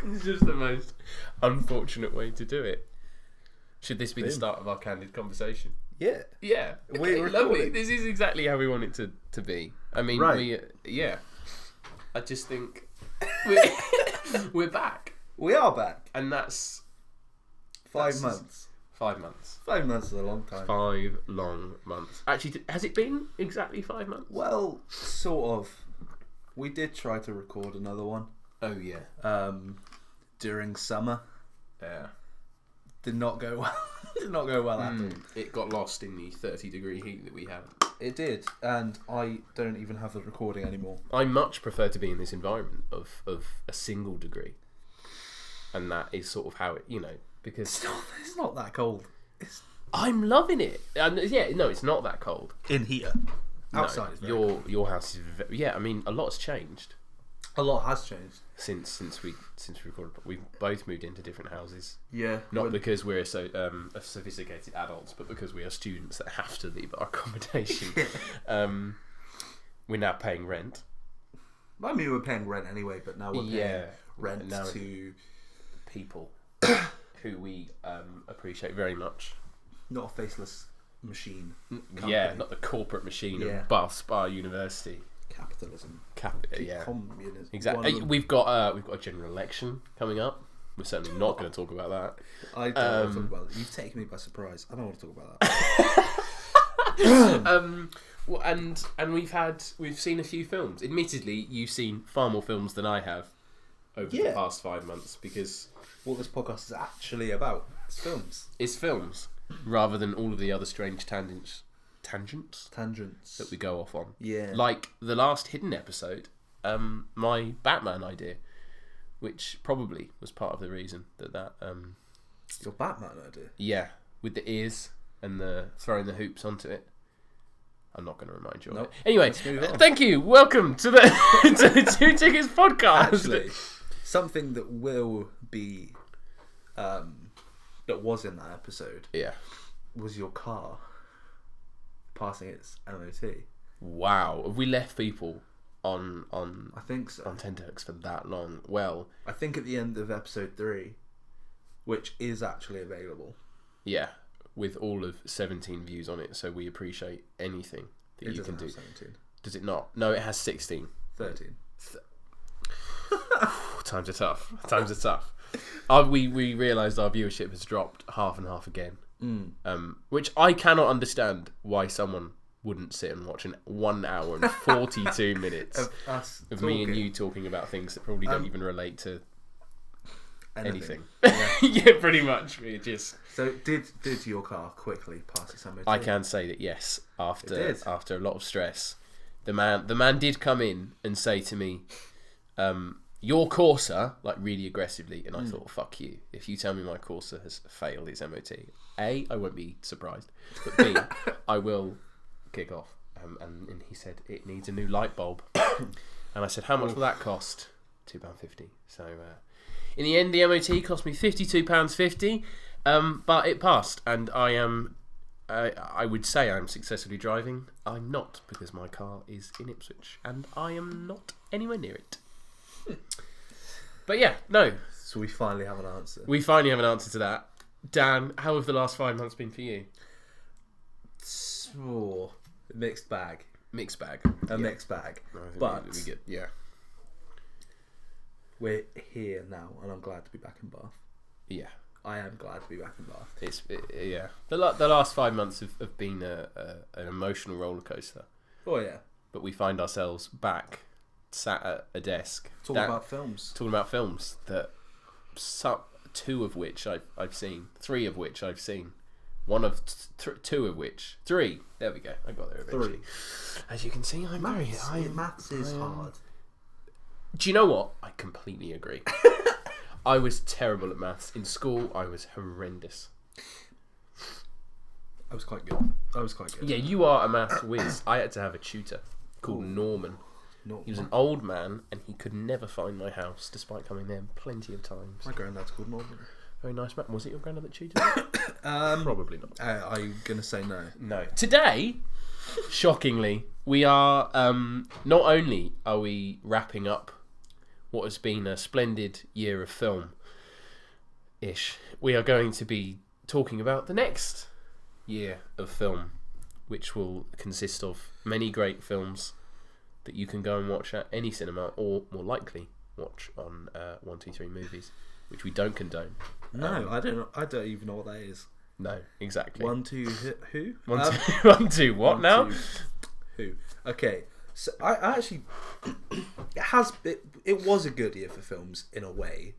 It's just the most unfortunate way to do it. Should this be the start of our candid conversation? Yeah. Yeah. We're lovely. This is exactly how we want it to be. I mean, Right. I just think we're back. We are back. And that's 5 months. 5 months. 5 months is a long time. 5 long months. Actually, has it been exactly 5 months? Well, sort of. We did try to record another one. Oh, yeah. During summer. Yeah. Did not go well. Did not go well at all. It got lost in the 30-degree heat that we had. It did, and I don't even have the recording anymore. I much prefer to be in this environment of a single degree. And that is sort of how it, because... It's not that cold. I'm loving it. It's not that cold. In here. Outside is very cold. Your house is a lot has changed. A lot has changed. Since we recorded. We've both moved into different houses. Yeah. Not because we're sophisticated adults, but because we are students that have to leave our accommodation. We're now paying rent. I mean, we were paying rent anyway, but now we're paying rent now to people who we appreciate very much. Not a faceless machine. Company. Yeah, not the corporate machine of Bath Spa University. Capitalism. Communism. Exactly. We've got a general election coming up. We're certainly not going to talk about that. I don't want to talk about it. You've taken me by surprise. I don't want to talk about that. Well, and we've seen a few films. Admittedly, you've seen far more films than I have over the past 5 months because what this podcast is actually about is films. It's films rather than all of the other strange tangents that we go off on. Yeah. Like the last Hidden episode, my Batman idea, which probably was part of the reason that your Batman idea? Yeah, with the ears and the throwing the hoops onto it. I'm not going to remind you of it. Anyway, thank you. Welcome to the to Two Tickets podcast. Actually, something that will be that was in that episode. Yeah. Was your car passing its MOT? Wow, have we left people on I think so. On tenterhooks for that long? Well, I think at the end of episode 3, which is actually available. Yeah, with all of 17 views on it, so we appreciate anything that you can do. 17. Does it not? No, it has 16. 13. Times are tough. We realised our viewership has dropped half and half again. Which I cannot understand why someone wouldn't sit and watch in 1 hour and 42 minutes of me and you talking about things that probably don't even relate to anything. Yeah, pretty much. So did your car quickly pass its MOT? I can say that yes. After a lot of stress, the man did come in and say to me, your Corsa, like really aggressively, and I thought, fuck you. If you tell me my Corsa has failed its MOT, A, I won't be surprised, but B, I will kick off. And he said, it needs a new light bulb. And I said, how much will that cost? £2.50. So in the end, the MOT cost me £52.50, but it passed, and I would say I'm successfully driving. I'm not, because my car is in Ipswich, and I am not anywhere near it. But yeah, no. So we finally have an answer. We finally have an answer to that. Dan, how have the last 5 months been for you? Mixed bag. Mixed bag. Mixed bag. But we're here now, and I'm glad to be back in Bath. Yeah. I am glad to be back in Bath. The last 5 months have been an emotional roller coaster. Oh yeah. But we find ourselves back, sat at a desk, talking about films that two of which I've seen, 3 of which I've seen, one of 2 of which 3. There we go. I got there eventually. 3. As you can see, I'm very. Maths is hard. Do you know what? I completely agree. I was terrible at maths in school. I was horrendous. I was quite good. Yeah, you are a maths whiz. I had to have a tutor called Norman. He was an old man, and he could never find my house, despite coming there plenty of times. My granddad's called Norman. Very nice man. Was it your granddad that tutored you? Probably not. I'm going to say no. No. Today, shockingly, we are not only are we wrapping up what has been a splendid year of film-ish, we are going to be talking about the next year of film, which will consist of many great films that you can go and watch at any cinema, or more likely watch on 123 Movies, which we don't condone. No, I don't even know what that is. No, exactly. 1, 2, who? 1, 2, what 1, now? 2, who? Okay, so I actually, it was a good year for films in a way,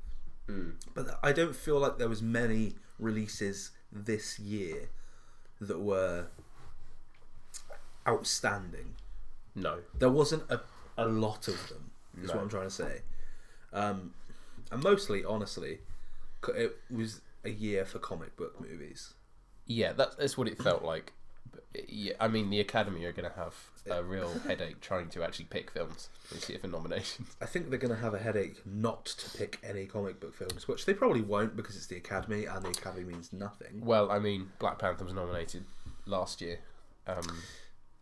but I don't feel like there was many releases this year that were outstanding. No. There wasn't a lot of them, is what I'm trying to say. And mostly, honestly, it was a year for comic book movies. Yeah, that's what it felt like. But, yeah, I mean, the Academy are going to have a real headache trying to actually pick films and see it for nominations. I think they're going to have a headache not to pick any comic book films, which they probably won't because it's the Academy, and the Academy means nothing. Well, I mean, Black Panther was nominated last year.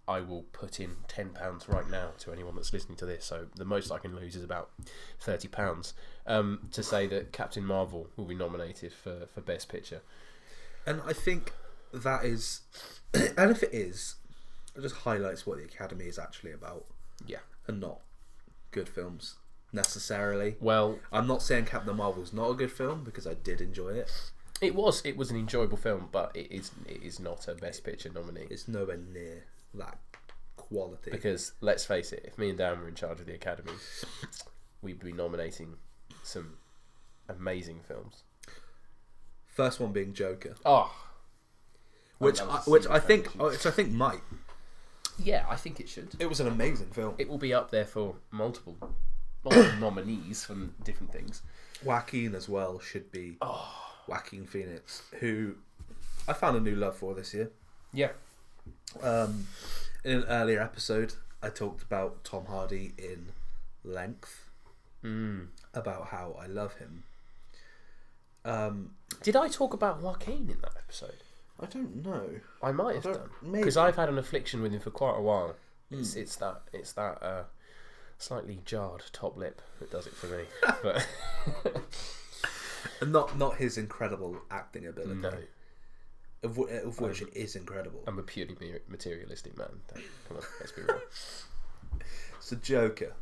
I will put in £10 right now to anyone that's listening to this, so the most I can lose is about £30, to say that Captain Marvel will be nominated for Best Picture. And I think that is, and if it is, it just highlights what the Academy is actually about. Yeah. And not good films, necessarily. Well, I'm not saying Captain Marvel's not a good film, because I did enjoy it. It was an enjoyable film, but it is not a Best Picture nominee. It's nowhere near that quality. Because, let's face it, if me and Dan were in charge of the Academy, we'd be nominating some amazing films. First one being Joker. Oh. Which I think might. Yeah, I think it should. It was an amazing film. It will be up there for multiple nominees from different things. Joaquin as well should be. Joaquin Phoenix, who I found a new love for this year. Yeah. In an earlier episode, I talked about Tom Hardy in length, about how I love him. Did I talk about Joaquin in that episode? I don't know. I might have done, because I've had an affliction with him for quite a while. It's that slightly jarred top lip that does it for me. But and not his incredible acting ability. No. Of which it is incredible. I'm a purely materialistic man. Come on, let's be real. So Joker.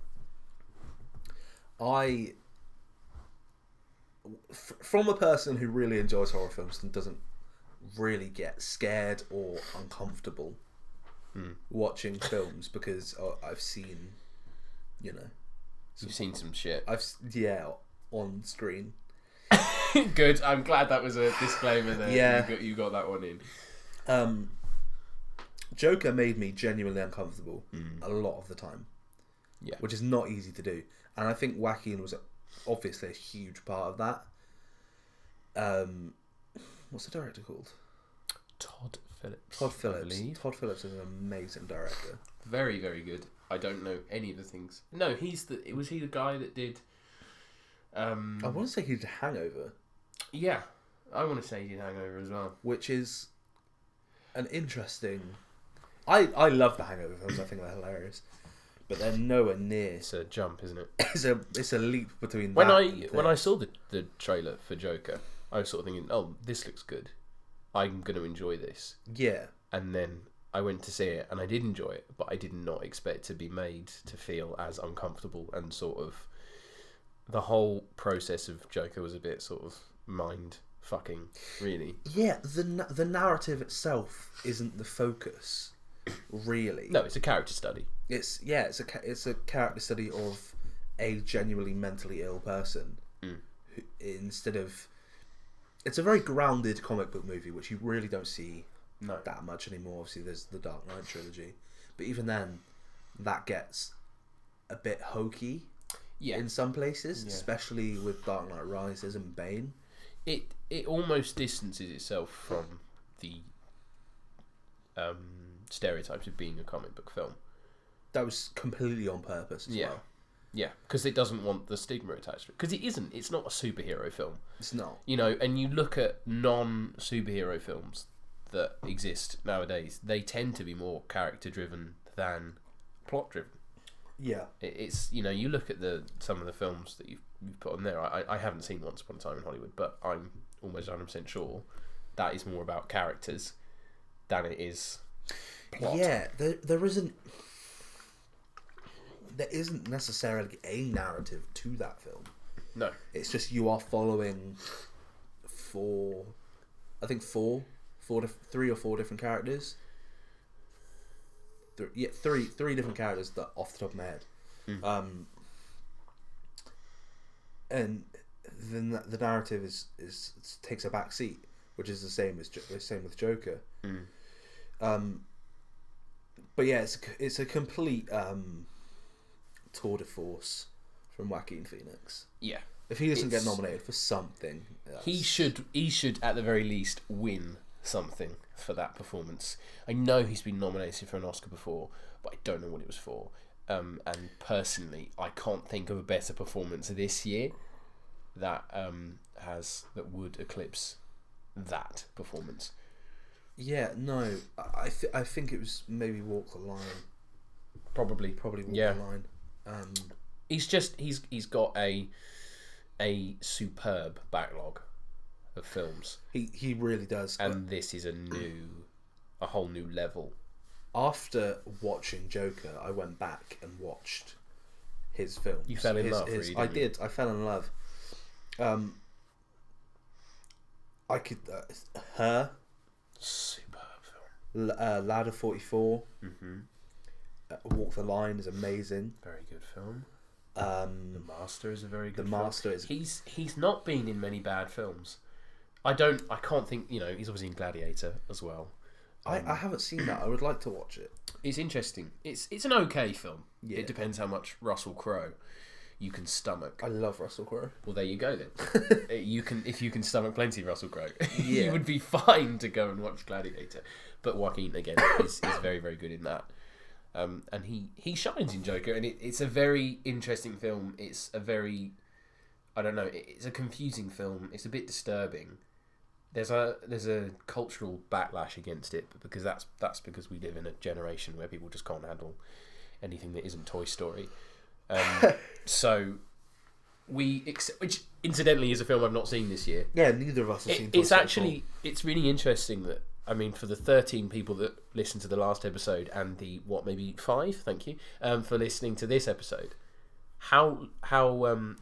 From a person who really enjoys horror films and doesn't really get scared or uncomfortable watching films, because I've seen, you've seen some shit. On screen. Good. I'm glad that was a disclaimer there. Yeah, you got that one in. Joker made me genuinely uncomfortable a lot of the time. Yeah, which is not easy to do, and I think Joaquin was obviously a huge part of that. What's the director called? Todd Phillips. Todd Phillips is an amazing director. Very, very good. I don't know any of the things. No, was he the guy that did? I want to say he did Hangover. Yeah, I want to say he did Hangover as well. Which is an interesting. I love the Hangover films. I think they're hilarious, but they're nowhere near. It's a jump, isn't it? It's a leap between. When I saw the trailer for Joker, I was sort of thinking, oh, this looks good. I'm going to enjoy this. Yeah. And then I went to see it, and I did enjoy it, but I did not expect to be made to feel as uncomfortable, and sort of the whole process of Joker was a bit sort of mind fucking, really. Yeah, the narrative itself isn't the focus, really. No, it's a character study. It's a character study of a genuinely mentally ill person. Who, instead of, it's a very grounded comic book movie, which you really don't see that much anymore. Obviously, there's the Dark Knight trilogy, but even then, that gets a bit hokey. Yeah. In some places, especially with Dark Knight Rises and Bane. It almost distances itself from the stereotypes of being a comic book film. That was completely on purpose as well. Yeah, because it doesn't want the stigma attached to it. Because it isn't. It's not a superhero film. It's not. And you look at non-superhero films that exist nowadays, they tend to be more character driven than plot driven. Yeah. It's, you know, you look at some of the films that you've put on there. I haven't seen Once Upon a Time in Hollywood, but I'm almost 100% sure that is more about characters than it is plot. Yeah, there isn't necessarily a narrative to that film. No. It's just you are following three or four different characters. Three different characters that off the top of my head. And then the narrative is takes a back seat, which is the same with Joker. But yeah, it's a complete tour de force from Joaquin Phoenix. Yeah. If he doesn't get nominated for something, he should at the very least win something for that performance. I know he's been nominated for an Oscar before, but I don't know what it was for. And personally, I can't think of a better performance this year that would eclipse that performance. Yeah, no, I think it was maybe Walk the Line. Probably Walk the Line. He's got a superb backlog of films. He really does. And this is a whole new level. After watching Joker, I went back and watched his films. You fell in love, really, I did. I fell in love. I could Her, superb film. Ladder 44. Walk the Line is amazing. Very good film. The Master is a very good film. The Master is... He's not been in many bad films. I can't think, you know, he's obviously in Gladiator as well. I haven't seen that. I would like to watch it. It's interesting. It's an okay film. Yeah. It depends how much Russell Crowe you can stomach. I love Russell Crowe. Well, there you go then. If you can stomach plenty of Russell Crowe, yeah. you would be fine to go and watch Gladiator. But Joaquin again is very, very good in that. And he shines in Joker, and it's a very interesting film. It's a very, I don't know, it's a confusing film. It's a bit disturbing. There's a cultural backlash against it, because that's because we live in a generation where people just can't handle anything that isn't Toy Story. So which incidentally is a film I've not seen this year. Yeah, neither of us have seen Toy Story. It's really interesting that, I mean, for the 13 people that listened to the last episode and the maybe 5, thank you, for listening to this episode, how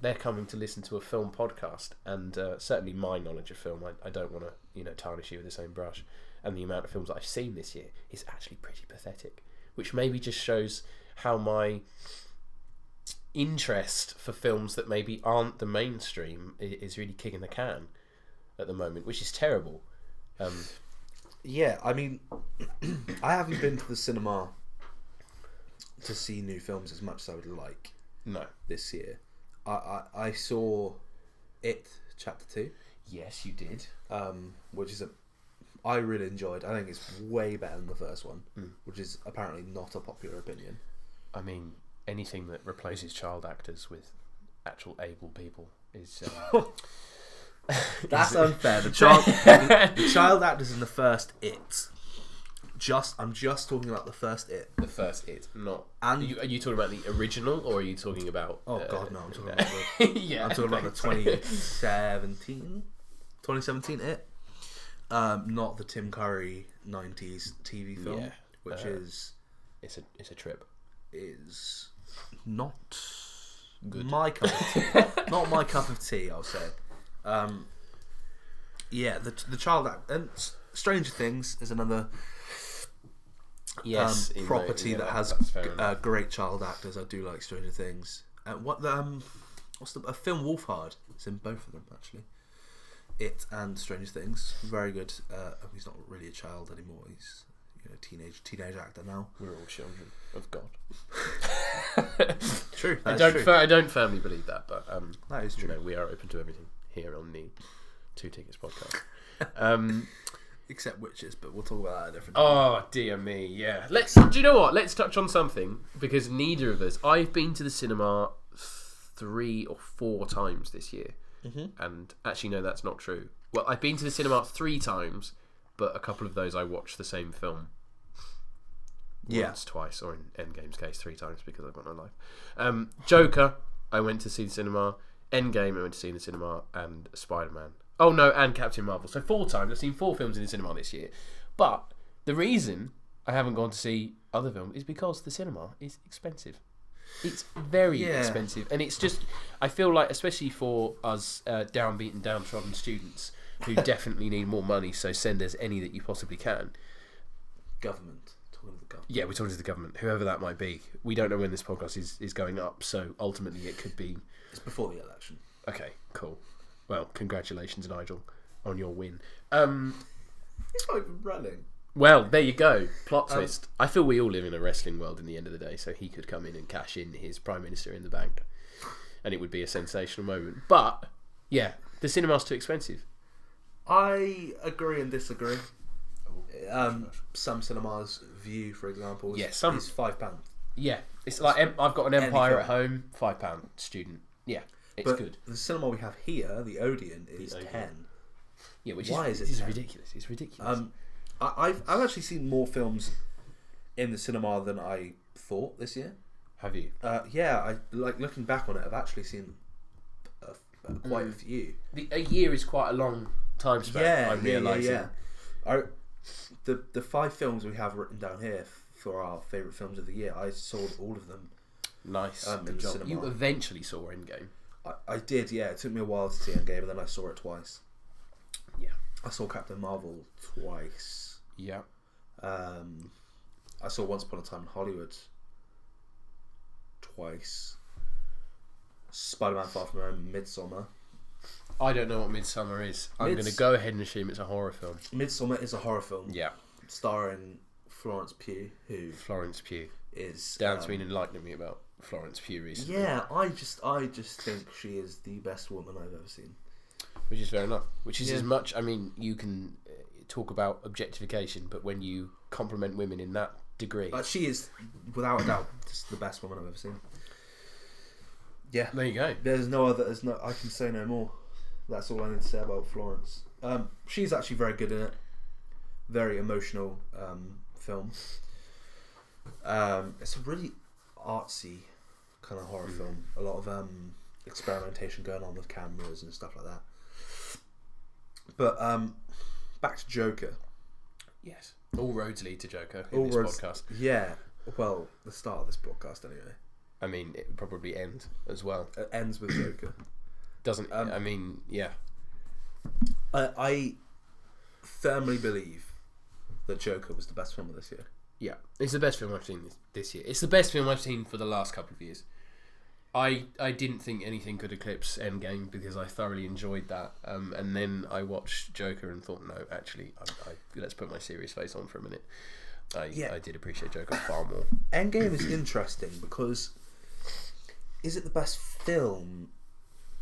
they're coming to listen to a film podcast, and certainly my knowledge of film, I don't want to, you know, tarnish you with the same brush, and the amount of films that I've seen this year is actually pretty pathetic, which maybe just shows how my interest for films that maybe aren't the mainstream is really kicking the can at the moment, which is terrible. Yeah, I mean, I haven't been to the cinema to see new films as much as I would like. No. This year. I saw It Chapter 2. Yes, you did. Which is I really enjoyed. I think it's way better than the first one, which is apparently not a popular opinion. I mean, anything that replaces child actors with actual able people is... That's unfair. The child actors in the first It. I'm just talking about the first It. The first It, not. And are you talking about the original, or are you talking about? Oh God, no! I'm talking about I'm talking about the 2017 It. Not the Tim Curry 90s TV film, which is. It's a trip. Is not good. My cup of tea. Not my cup of tea, I'll say. Yeah, the child act and Stranger Things is another property that has great child actors. I do like Stranger Things. What's a film Wolfhard? It's in both of them actually. It and Stranger Things, very good. He's not really a child anymore. He's teenage actor now. We're all children of God. True. I don't firmly believe that, but that is true. You know, we are open to everything here on the Two Tickets podcast. Except witches, but we'll talk about that at a different time. Oh dear me, yeah. Do you know what? Let's touch on something, because neither of us. I've been to the cinema 3 or 4 times this year, and actually no, that's not true. Well, I've been to the cinema 3 times, but a couple of those I watched the same film once, twice, or in Endgame's case 3 times because I've got no life. Joker, I went to see the cinema. Endgame, I went to see in the cinema, and Spider-Man. Oh no, and Captain Marvel. So 4 times. I've seen 4 films in the cinema this year. But the reason I haven't gone to see other films is because the cinema is expensive. It's very expensive, and it's just, I feel like, especially for us downbeaten, downtrodden students who definitely need more money, so send us any that you possibly can. Government. Talking to the government. Yeah, we're talking to the government, whoever that might be. We don't know when this podcast is going up, so ultimately it could be... It's before the election. Okay, cool. Well, congratulations, Nigel, on your win. He's not even running. Well, there you go. Plot twist. I feel we all live in a wrestling world in the end of the day, so he could come in and cash in his Prime Minister in the bank, and it would be a sensational moment. But, yeah, the cinema's too expensive. I agree and disagree. Some cinemas, View, for example, is £5. Yeah, it's like I've got an Empire at home, £5 student. Yeah, it's good. The cinema we have here, the Odeon, is £10. Yeah, which is ridiculous. It's ridiculous. I've actually seen more films in the cinema than I thought this year. Have you? Yeah, I like looking back on it. I've actually seen quite a few. A year is quite a long time span. Yeah, I'm realising. The 5 films we have written down here for our favourite films of the year, I saw all of them. Nice. In the cinema. You eventually saw Endgame. I did. Yeah, it took me a while to see Endgame, and then I saw it twice. Yeah. I saw Captain Marvel twice. Yeah. I saw Once Upon a Time in Hollywood twice. Spider-Man Far From Home, Midsommar. I don't know what Midsommar is. I'm going to go ahead and assume it's a horror film. Midsommar is a horror film. Yeah. Starring Florence Pugh, who... Florence Pugh. Is... Dan's been enlightening me about Florence Pugh recently. Yeah, I just think she is the best woman I've ever seen. Which is fair enough. Which is as much... I mean, you can... talk about objectification, but when you compliment women in that degree, she is without a doubt just the best woman I've ever seen. Yeah, there you go. There's no other. I can say no more. That's all I need to say about Florence. She's actually very good in it. Very emotional film. It's a really artsy kind of horror film. A lot of experimentation going on with cameras and stuff like that. But back to Joker. Yes. All roads lead to Joker in this podcast. Yeah. Well, the start of this podcast, anyway. I mean, it would probably end as well. It ends with Joker. Doesn't... I mean, yeah. I firmly believe that Joker was the best film of this year. Yeah. It's the best film I've seen this year. It's the best film I've seen for the last couple of years. I didn't think anything could eclipse Endgame because I thoroughly enjoyed that, and then I watched Joker and thought, no, actually, let's put my serious face on for a minute. I did appreciate Joker far more. Endgame is interesting because is it the best film?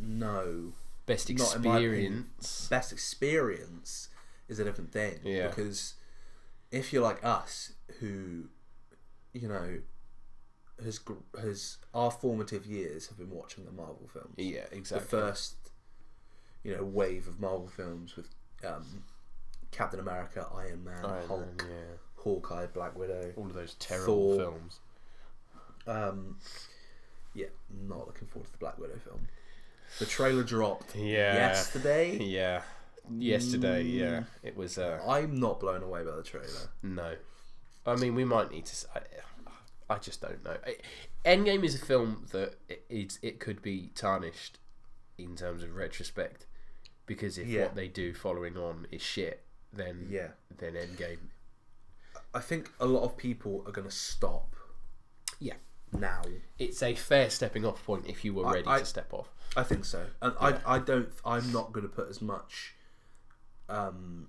No. Best experience. Best experience is a different thing. Yeah. Because if you're like us, who, you know, has our formative years have been watching the Marvel films. Yeah, exactly. The first, wave of Marvel films with Captain America, Iron Man, Hulk, Hawkeye, Black Widow, all of those terrible Thor. films. Yeah, not looking forward to the Black Widow film. The trailer dropped yesterday. Yeah, yesterday. Yeah, it was. I'm not blown away by the trailer. No, I mean we might need to. I just don't know. Endgame is a film that it could be tarnished in terms of retrospect, because if what they do following on is shit, then Endgame. I think a lot of people are going to stop. Yeah. Now it's a fair stepping off point if you were ready to step off. I think so, and I'm not going to put as much, time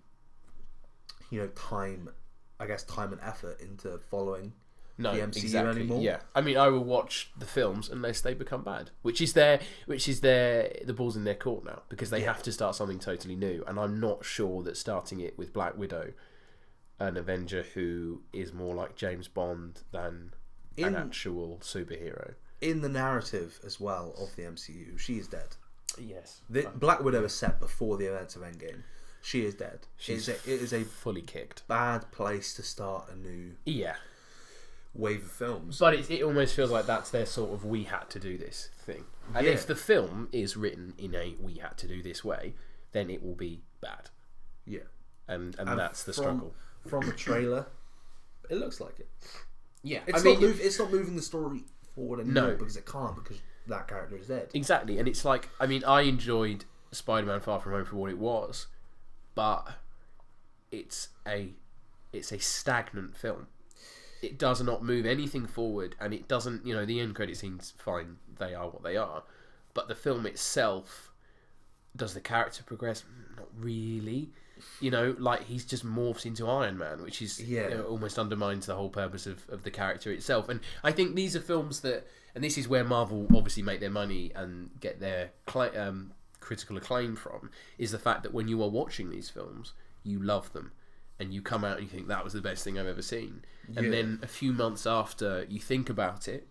and effort into following the MCU anymore. Yeah, I mean, I will watch the films unless they become bad, which is the ball's in their court now, because they have to start something totally new, and I'm not sure that starting it with Black Widow, an Avenger who is more like James Bond than an actual superhero. In the narrative as well of the MCU, she is dead. Yes. Black Widow is set before the events of Endgame. She is dead. It is a fully kicked. Bad place to start a new wave of films. But it almost feels like that's their sort of we had to do this thing. And if the film is written in a we had to do this way, then it will be bad. Yeah. And that's the struggle. From the trailer, it looks like it. Yeah. It's not moving the story forward anymore because it can't, because that character is dead. Exactly. And it's like, I mean, I enjoyed Spider-Man Far From Home for what it was, but it's a stagnant film. It does not move anything forward, and it doesn't, the end credit scenes, fine, they are what they are, but the film itself, does the character progress? Not really. Like he's just morphs into Iron Man, which is almost undermines the whole purpose of the character itself. And I think these are films that, and this is where Marvel obviously make their money and get their critical acclaim from, is the fact that when you are watching these films, you love them. And you come out and you think, that was the best thing I've ever seen. And then a few months after, you think about it,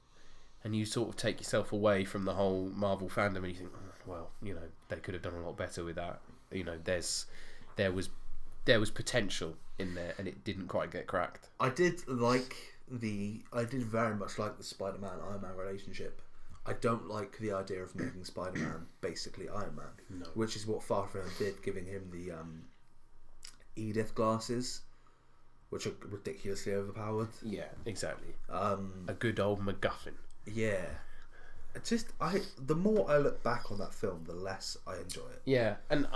and you sort of take yourself away from the whole Marvel fandom, and you think, they could have done a lot better with that. There was potential in there, and it didn't quite get cracked. I did very much like the Spider-Man Iron Man relationship. I don't like the idea of making Spider-Man basically Iron Man, which is what Far From Home did, giving him the Edith glasses, which are ridiculously overpowered. Yeah, exactly. A good old MacGuffin. Yeah. The more I look back on that film, the less I enjoy it. Yeah, and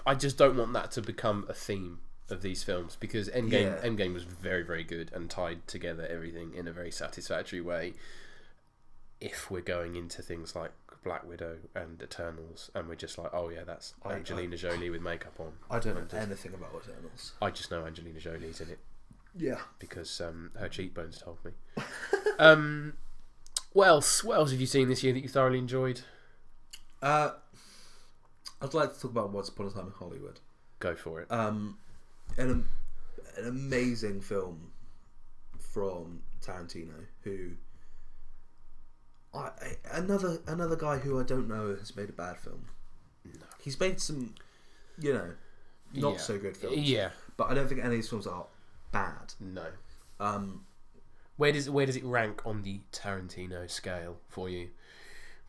I just don't want that to become a theme of these films, because Endgame was very, very good and tied together everything in a very satisfactory way. If we're going into things like Black Widow and Eternals, and we're just like, oh yeah, that's Angelina Jolie with makeup on. I don't know anything about Eternals. I just know Angelina Jolie's in it. Yeah. Because her cheekbones told me. What else have you seen this year that you thoroughly enjoyed? I'd like to talk about Once Upon a Time in Hollywood. Go for it. An amazing film from Tarantino, who another guy who I don't know has made a bad film. No. He's made some, not so good films. Yeah. But I don't think any of these films are bad. No. Where does it rank on the Tarantino scale for you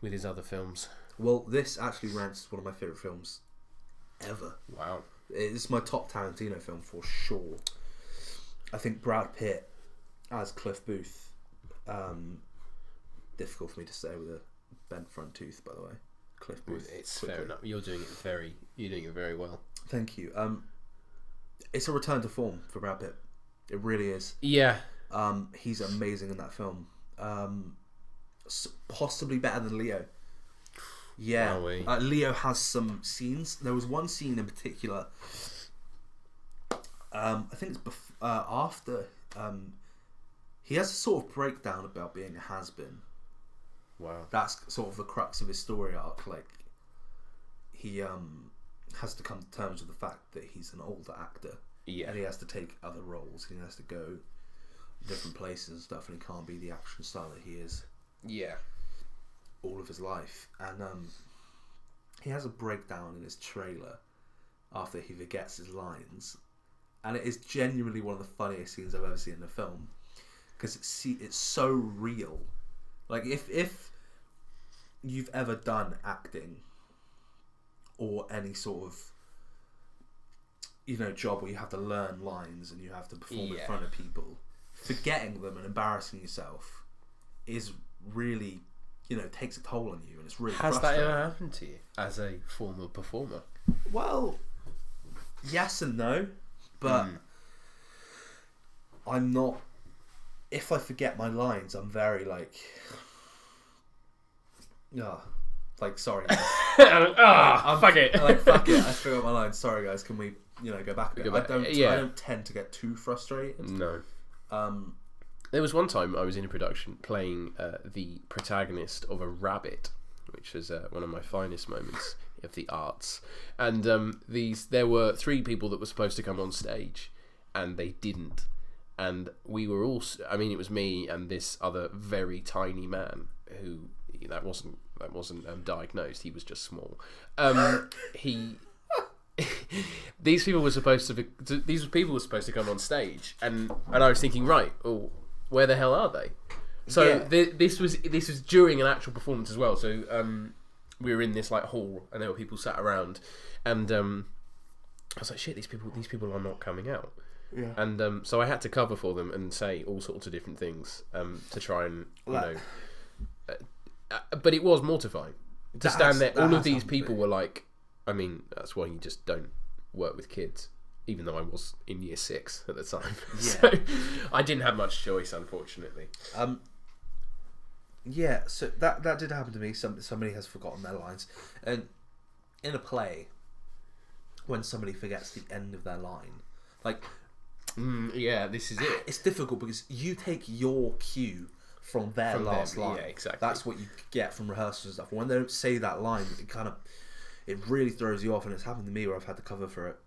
with his other films? Well, this actually ranks as one of my favourite films ever. Wow. It's my top Tarantino film for sure. I think Brad Pitt as Cliff Booth, difficult for me to say with a bent front tooth, by the way. Cliff Booth. It's quickly. Fair enough. You're doing it very well. Thank you. It's a return to form for Brad Pitt. It really is. Yeah. He's amazing in that film. Possibly better than Leo. Yeah. Leo has some scenes. There was one scene in particular. I think it's after. He has a sort of breakdown about being a has-been. Wow. That's sort of the crux of his story arc. Like, he has to come to terms with the fact that he's an older actor. Yeah. And he has to take other roles. He has to go different places and stuff, and he can't be the action star that he is. Yeah. All of his life. And he has a breakdown in his trailer after he forgets his lines. And it is genuinely one of the funniest scenes I've ever seen in a film. Because it's so real. Like, if you've ever done acting or any sort of job where you have to learn lines and you have to perform in front of people, forgetting them and embarrassing yourself is really, takes a toll on you, and it's really frustrating. Has that ever happened to you as a former performer? Well, yes and no, but I'm not. If I forget my lines, I'm very sorry guys. Fuck it. Fuck it, I forgot my lines. Sorry guys, can we go back a bit? I don't tend to get too frustrated. No. There was one time I was in a production playing the protagonist of a rabbit, which was one of my finest moments of the arts. And there were 3 people that were supposed to come on stage, and they didn't. And we were all, it was me and this other very tiny man who, that wasn't diagnosed, he was just small. these people were supposed to come on stage, and I was thinking, right, oh, where the hell are they? So this was during an actual performance as well. So we were in this like hall, and there were people sat around, and I was like, shit, these people are not coming out. Yeah. And so I had to cover for them and say all sorts of different things to try and but it was mortifying to stand there. All of these people were like, I mean, that's why you just don't work with kids. Even though I was in year 6 at the time, so I didn't have much choice, unfortunately. Yeah, so that did happen to me. Somebody has forgotten their lines, and in a play, when somebody forgets the end of their line, like, yeah, this is it. It's difficult because you take your cue from their last line. Yeah, exactly. That's what you get from rehearsals and stuff. When they don't say that line, it really throws you off, and it's happened to me where I've had to cover for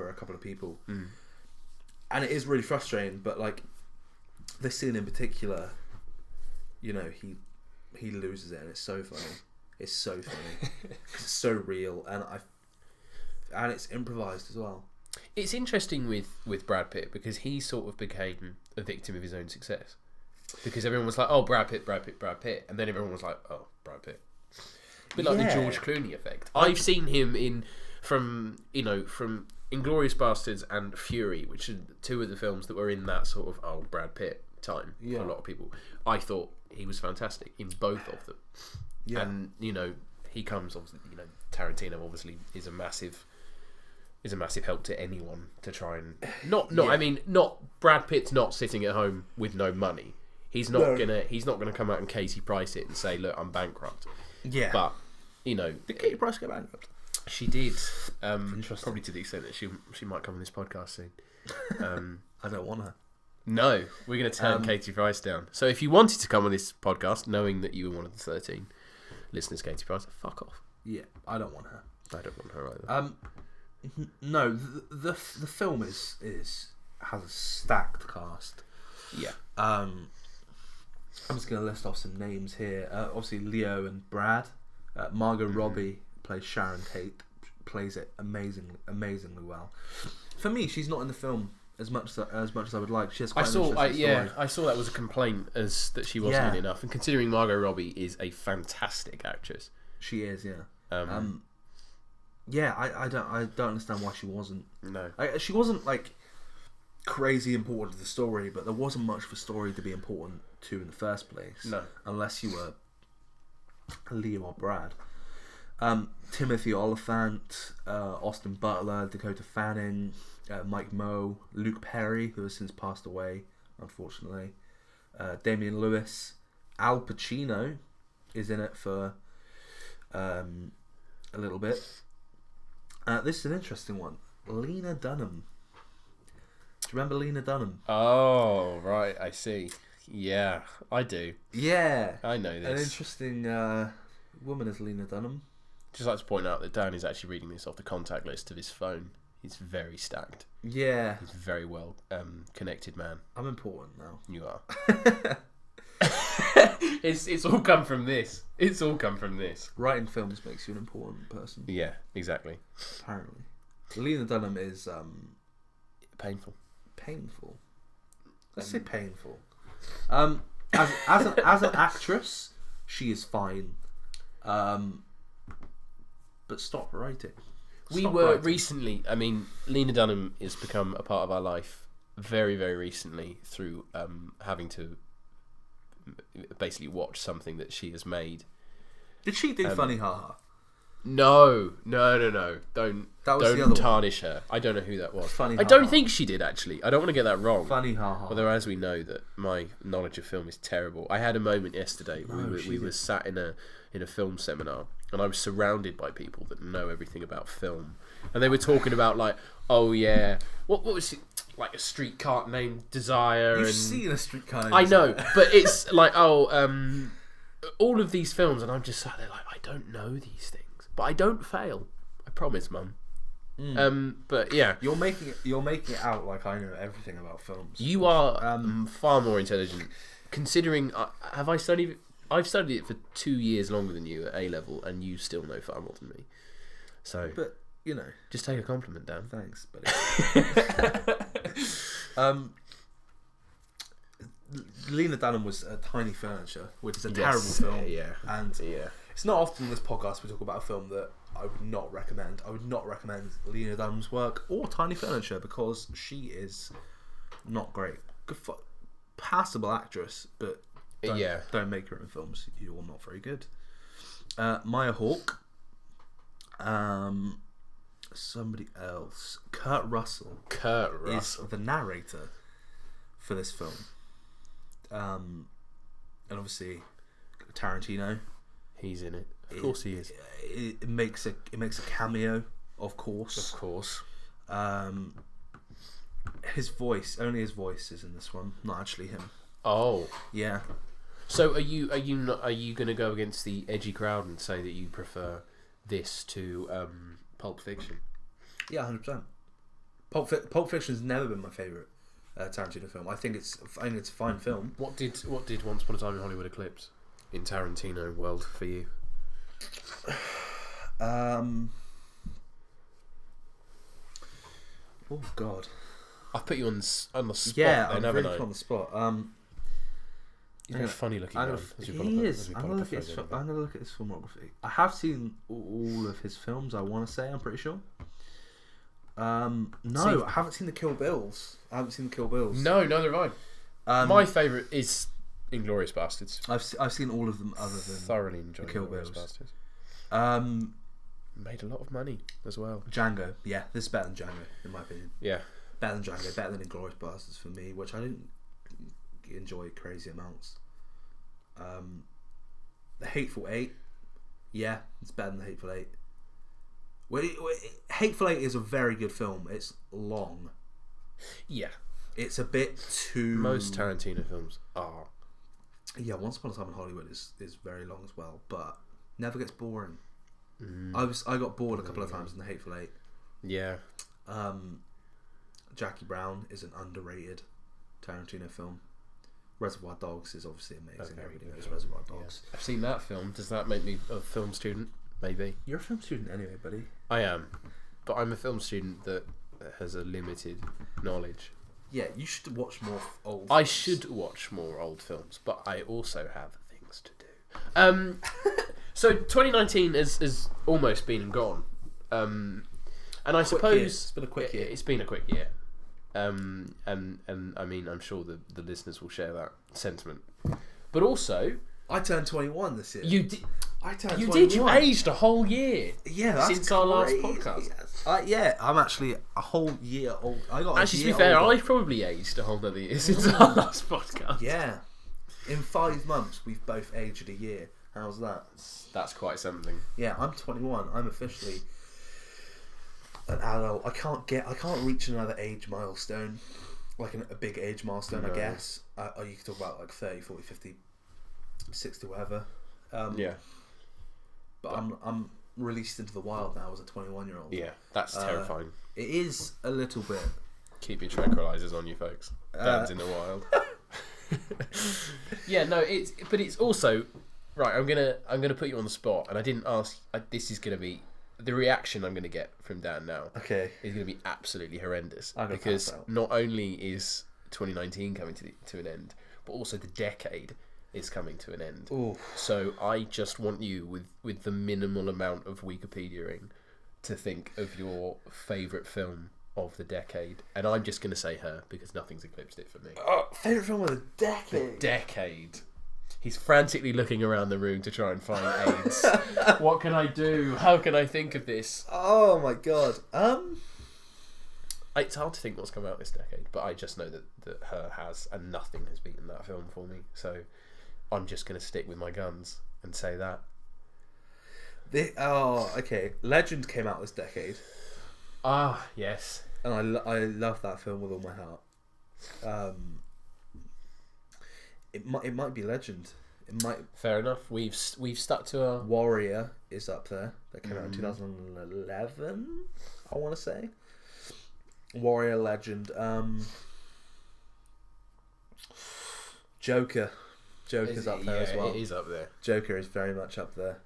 a couple of people, and it is really frustrating. But like this scene in particular, you know, he loses it, and it's so funny. It's so funny. It's so real, and it's improvised as well. It's interesting with Brad Pitt because he sort of became a victim of his own success, because everyone was like, oh, Brad Pitt, and then everyone was like, oh, Brad Pitt. A bit like the George Clooney effect. I've seen him from Inglourious Basterds and Fury, which are two of the films that were in that sort of Brad Pitt time for a lot of people. I thought he was fantastic in both of them. Yeah. And he comes, obviously, Tarantino obviously is a massive help to anyone to try and I mean, not Brad Pitt's not sitting at home with no money. He's not gonna come out and Katie Price it and say, look, I'm bankrupt. Yeah, but did Katie Price get bankrupt? She did. Probably to the extent that she might come on this podcast soon. I don't want her. No, we're going to turn Katie Price down. So if you wanted to come on this podcast, knowing that you were one of the 13 listeners, Katie Price, fuck off. Yeah, I don't want her. I don't want her either. No, the film has a stacked cast. Yeah. I'm just going to list off some names here. Obviously, Leo and Brad. Margot Robbie plays Sharon Tate. Plays it amazingly well. For me, she's not in the film as much as I would like. She has quite an interesting story. I saw that was a complaint as that she wasn't in enough. And considering Margot Robbie is a fantastic actress, she is. Yeah. I don't understand why she wasn't. No, she wasn't like crazy important to the story, but there wasn't much of a story to be important to in the first place. No, unless you were Leo or Brad. Timothy Olyphant, Austin Butler, Dakota Fanning, Mike Moe, Luke Perry, who has since passed away, unfortunately. Damian Lewis, Al Pacino is in it for a little bit. This is an interesting one. Lena Dunham. Do you remember Lena Dunham? Oh, right, I see. Yeah, I do. Yeah. I know this. An interesting woman is Lena Dunham. Just like to point out that Dan is actually reading this off the contact list of his phone. He's very stacked. Yeah. He's a very well connected man. I'm important now. You are. It's all come from this. It's all come from this. Writing films makes you an important person. Yeah, exactly. Apparently. Lena Dunham is painful. Painful. Let's say painful. As an actress, she is fine. But stop writing. Recently, I mean, Lena Dunham has become a part of our life very, very recently through having to basically watch something that she has made. Did she do Funny Ha Ha? No. Don't tarnish her. I don't know who that was. Funny I don't think she did, actually. I don't want to get that wrong. Funny Ha Ha. Although, as we know, that my knowledge of film is terrible. I had a moment yesterday. We were sat in a film seminar, and I was surrounded by people that know everything about film, and they were talking about like, oh yeah, what was it, like a streetcar named Desire? You've seen a streetcar named I Desire. know, but it's like all of these films, and I'm just sat there like, I don't know these things, but I don't fail. I promise, Mum. But yeah, you're making it out like I know everything about films. You are far more intelligent, considering I've studied it for 2 years longer than you at A level, and you still know far more than me. So, but you know, Just take a compliment, Dan. thanks, buddy. Lena Dunham was Tiny Furniture, which is a terrible film. Yeah. And it's not often in this podcast we talk about a film that I would not recommend. I would not recommend Lena Dunham's work or Tiny Furniture because she is not great. Passable actress, but don't make her in films. You're not very good. Maya Hawke. Somebody else. Kurt Russell is the narrator for this film. And obviously Tarantino. He's in it. Of course he is. It makes a cameo, of course. Of course. Only his voice is in this one, not actually him. Oh. Yeah. So are you going to go against the edgy crowd and say that you prefer this to Pulp Fiction? Yeah, 100%. Pulp Fiction's never been my favourite Tarantino film. I think it's a fine film. What did Once Upon a Time in Hollywood eclipse in Tarantino world for you? Oh God. I've put you on the spot. Yeah, I'm really put on the spot. Very funny looking man. He is. I'm gonna look at his filmography. I have seen all of his films. I want to say. I'm pretty sure. I haven't seen the Kill Bills. No, neither have I. My favourite is Inglourious Bastards. I've seen all of them other than thoroughly enjoyed Kill Inglourious Bills. Bastards. Made a lot of money as well. Django. Yeah, this is better than Django in my opinion. Yeah. Better than Django. Better than Inglourious Bastards for me, which I didn't enjoy crazy amounts. The Hateful Eight. Yeah, it's better than the Hateful Eight. Hateful Eight is a very good film. It's long. Yeah. It's a bit too... Most Tarantino films are. Yeah, Once Upon a Time in Hollywood is very long as well, but never gets boring. I got bored a couple of times in The Hateful Eight. Yeah. Jackie Brown is an underrated Tarantino film. Reservoir Dogs is obviously amazing. Everybody knows Reservoir Dogs. Yeah. I've seen that film. Does that make me a film student? Maybe. You're a film student anyway, buddy. I am. But I'm a film student that has a limited knowledge. Yeah, you should watch more old films. I should watch more old films, but I also have things to do. So 2019 has almost been and gone. And I suppose... It's been a quick year. It's been a quick year. And I mean, I'm sure the listeners will share that sentiment. But also... I turned 21 this year. You did... I turned 21. You aged a whole year. Yeah, that's since our last podcast. Yeah, I'm actually a whole year old. Actually, to be fair, I've probably aged a whole other year since our last podcast. Yeah, in 5 months we've both aged a year. How's that? That's quite something. Yeah, I'm 21. I'm officially an adult. I can't reach another age milestone, like a big age milestone. No. I guess. You could talk about like 30, 40, 50, 60, whatever. Yeah. But I'm released into the wild now as a 21-year-old. Yeah, that's terrifying. It is a little bit. Keep your tranquilizers on you, folks. Dad's in the wild. Yeah, no, it's also right. I'm gonna put you on the spot, and I didn't ask. This is gonna be the reaction I'm gonna get from Dan now. Okay, is gonna be absolutely horrendous because not only is 2019 coming to an end, but also the decade is coming to an end. Ooh. So I just want you, with the minimal amount of Wikipediaing, to think of your favourite film of the decade. And I'm just going to say Her, because nothing's eclipsed it for me. Favourite film of the decade? The decade. He's frantically looking around the room to try and find AIDS. What can I do? How can I think of this? Oh my god. It's hard to think what's come out this decade, but I just know that Her has, and nothing has beaten that film for me. So I'm just going to stick with my guns and say that. Okay. Legend came out this decade. Ah, yes. And I love that film with all my heart. It might be Legend. It might. Fair enough. We've stuck to our... Warrior is up there. That came out in 2011, I want to say. Warrior, Legend. Joker's up there as well. It is up there. Joker is very much up there.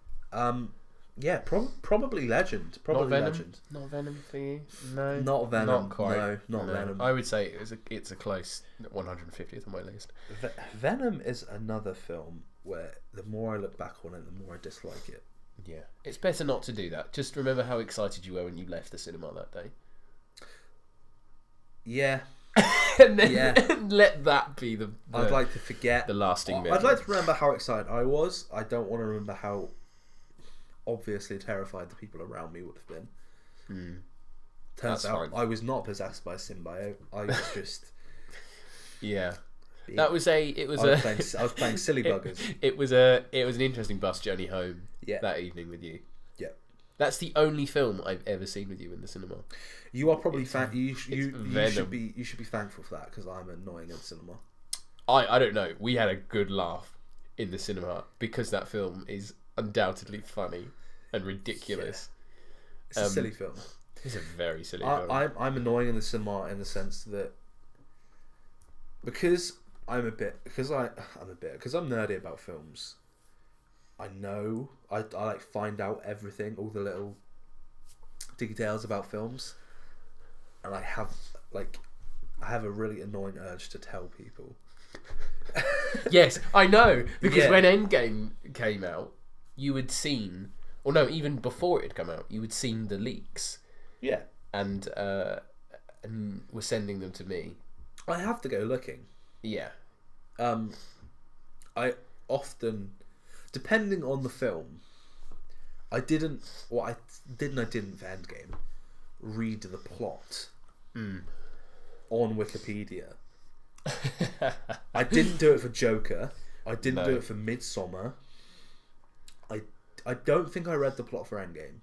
Yeah, probably Legend. Probably Not Venom? Legend. Not Venom for you? No. Not Venom. Not quite. No, not Venom. I would say it's a close 150th on my list. Venom is another film where the more I look back on it, the more I dislike it. Yeah. It's better not to do that. Just remember how excited you were when you left the cinema that day. Yeah. And then let that be the I'd like to forget the lasting memory. I'd like to remember how excited I was. I don't want to remember how obviously terrified the people around me would have been. Turns out I was not possessed by a symbiote. I was just yeah. I was playing silly buggers. It was an interesting bus journey home that evening with you. Yeah. That's the only film I've ever seen with you in the cinema. You are probably you should be thankful for that, because I'm annoying in cinema. I don't know. We had a good laugh in the cinema because that film is undoubtedly funny and ridiculous. It's a silly film. It's a very silly film. I'm annoying in the cinema in the sense that because I'm nerdy about films. I know I like find out everything, all the little details about films, and I have a really annoying urge to tell people. Yes, I know, because when Endgame came out, you had seen, or no, even before it had come out, you had seen the leaks. Yeah, and were sending them to me. I have to go looking. Yeah. I often, depending on the film, I didn't for Endgame read the plot on Wikipedia. I didn't do it for Joker. I didn't do it for Midsommar. I don't think I read the plot for Endgame.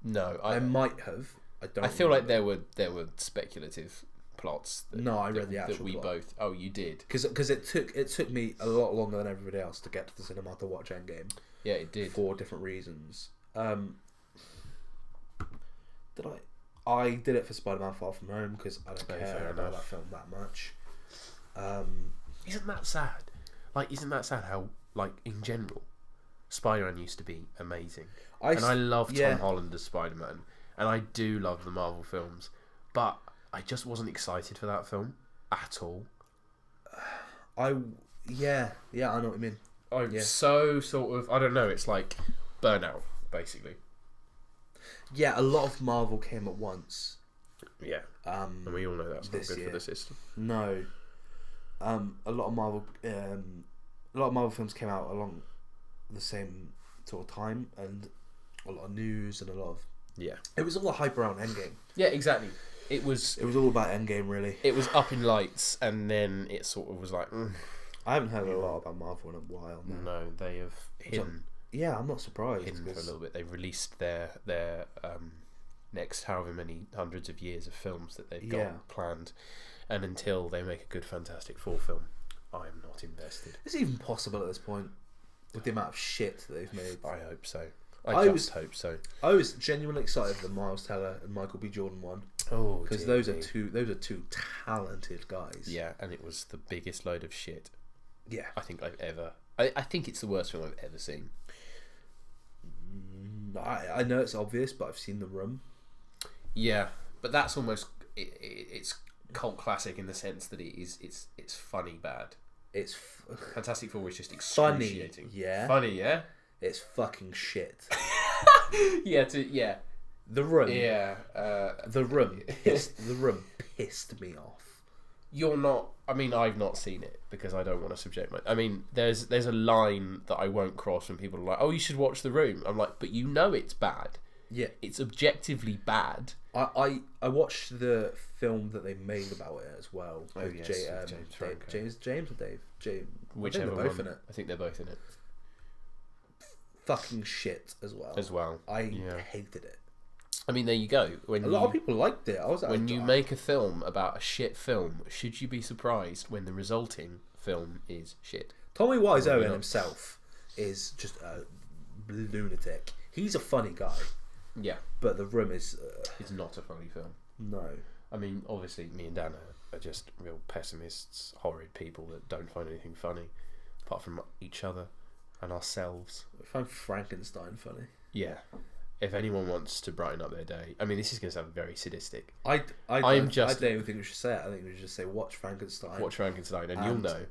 No, I might have. I feel like there were speculative plots. I read the actual that we plot. both. Oh, you did. Because it took me a lot longer than everybody else to get to the cinema to watch Endgame. Yeah, it did for different reasons. I did it for Spider-Man: Far From Home because I don't care about that film that much. Isn't that sad? Isn't that sad how, in general, Spider-Man used to be amazing. I love Tom Holland as Spider-Man, and I do love the Marvel films, but I just wasn't excited for that film at all. I know what you mean. So sort of, I don't know, it's like burnout, basically. Yeah, a lot of Marvel came at once. Yeah. And we all know that's not good for the system. No. A lot of Marvel films came out along the same sort of time, and a lot of news and a lot of it was all the hype around Endgame. Yeah, exactly. It was all about Endgame, really. It was up in lights, and then it sort of was like. I haven't heard a lot about Marvel in a while now. No, they have hidden. Yeah, I'm not surprised. Hidden for a little bit. They've released their next however many hundreds of years of films that they've got planned, and until they make a good Fantastic Four film, I'm not invested. Is it even possible at this point with the amount of shit that they've made? I hope so. I hope so. I was genuinely excited for the Miles Teller and Michael B. Jordan one. Oh, because those are two talented guys. Yeah, and it was the biggest load of shit. Yeah, I think I've ever. I think it's the worst film I've ever seen. I know it's obvious, but I've seen The Room. Yeah, but that's almost it's cult classic in the sense that it's funny bad. It's Fantastic Four is just excruciating. Funny, yeah. Funny, yeah. It's fucking shit. Yeah. The Room. Yeah. The Room. The Room pissed me off. You're not. I mean, I've not seen it because I don't want to subject my. I mean, there's a line that I won't cross when people are like, "Oh, you should watch The Room." I'm like, but you know it's bad. Yeah, it's objectively bad. I watched the film that they made about it as well. Oh yes, James Franco. James or Dave? James. Whichever they're both one. In it. I think they're both in it. Fucking shit as well. I hated it. I mean, there you go. A lot of people liked it. When you make a film about a shit film, should you be surprised when the resulting film is shit? Tommy Wiseau himself is just a lunatic. He's a funny guy. Yeah. But The Room is... it's not a funny film. No. I mean, obviously, me and Dan are just real pessimists, horrid people that don't find anything funny, apart from each other and ourselves. I find Frankenstein funny. Yeah. If anyone wants to brighten up their day, I mean, this is going to sound very sadistic. I don't even think we should say it. I think we should just say watch Frankenstein. Watch Frankenstein, and you'll know.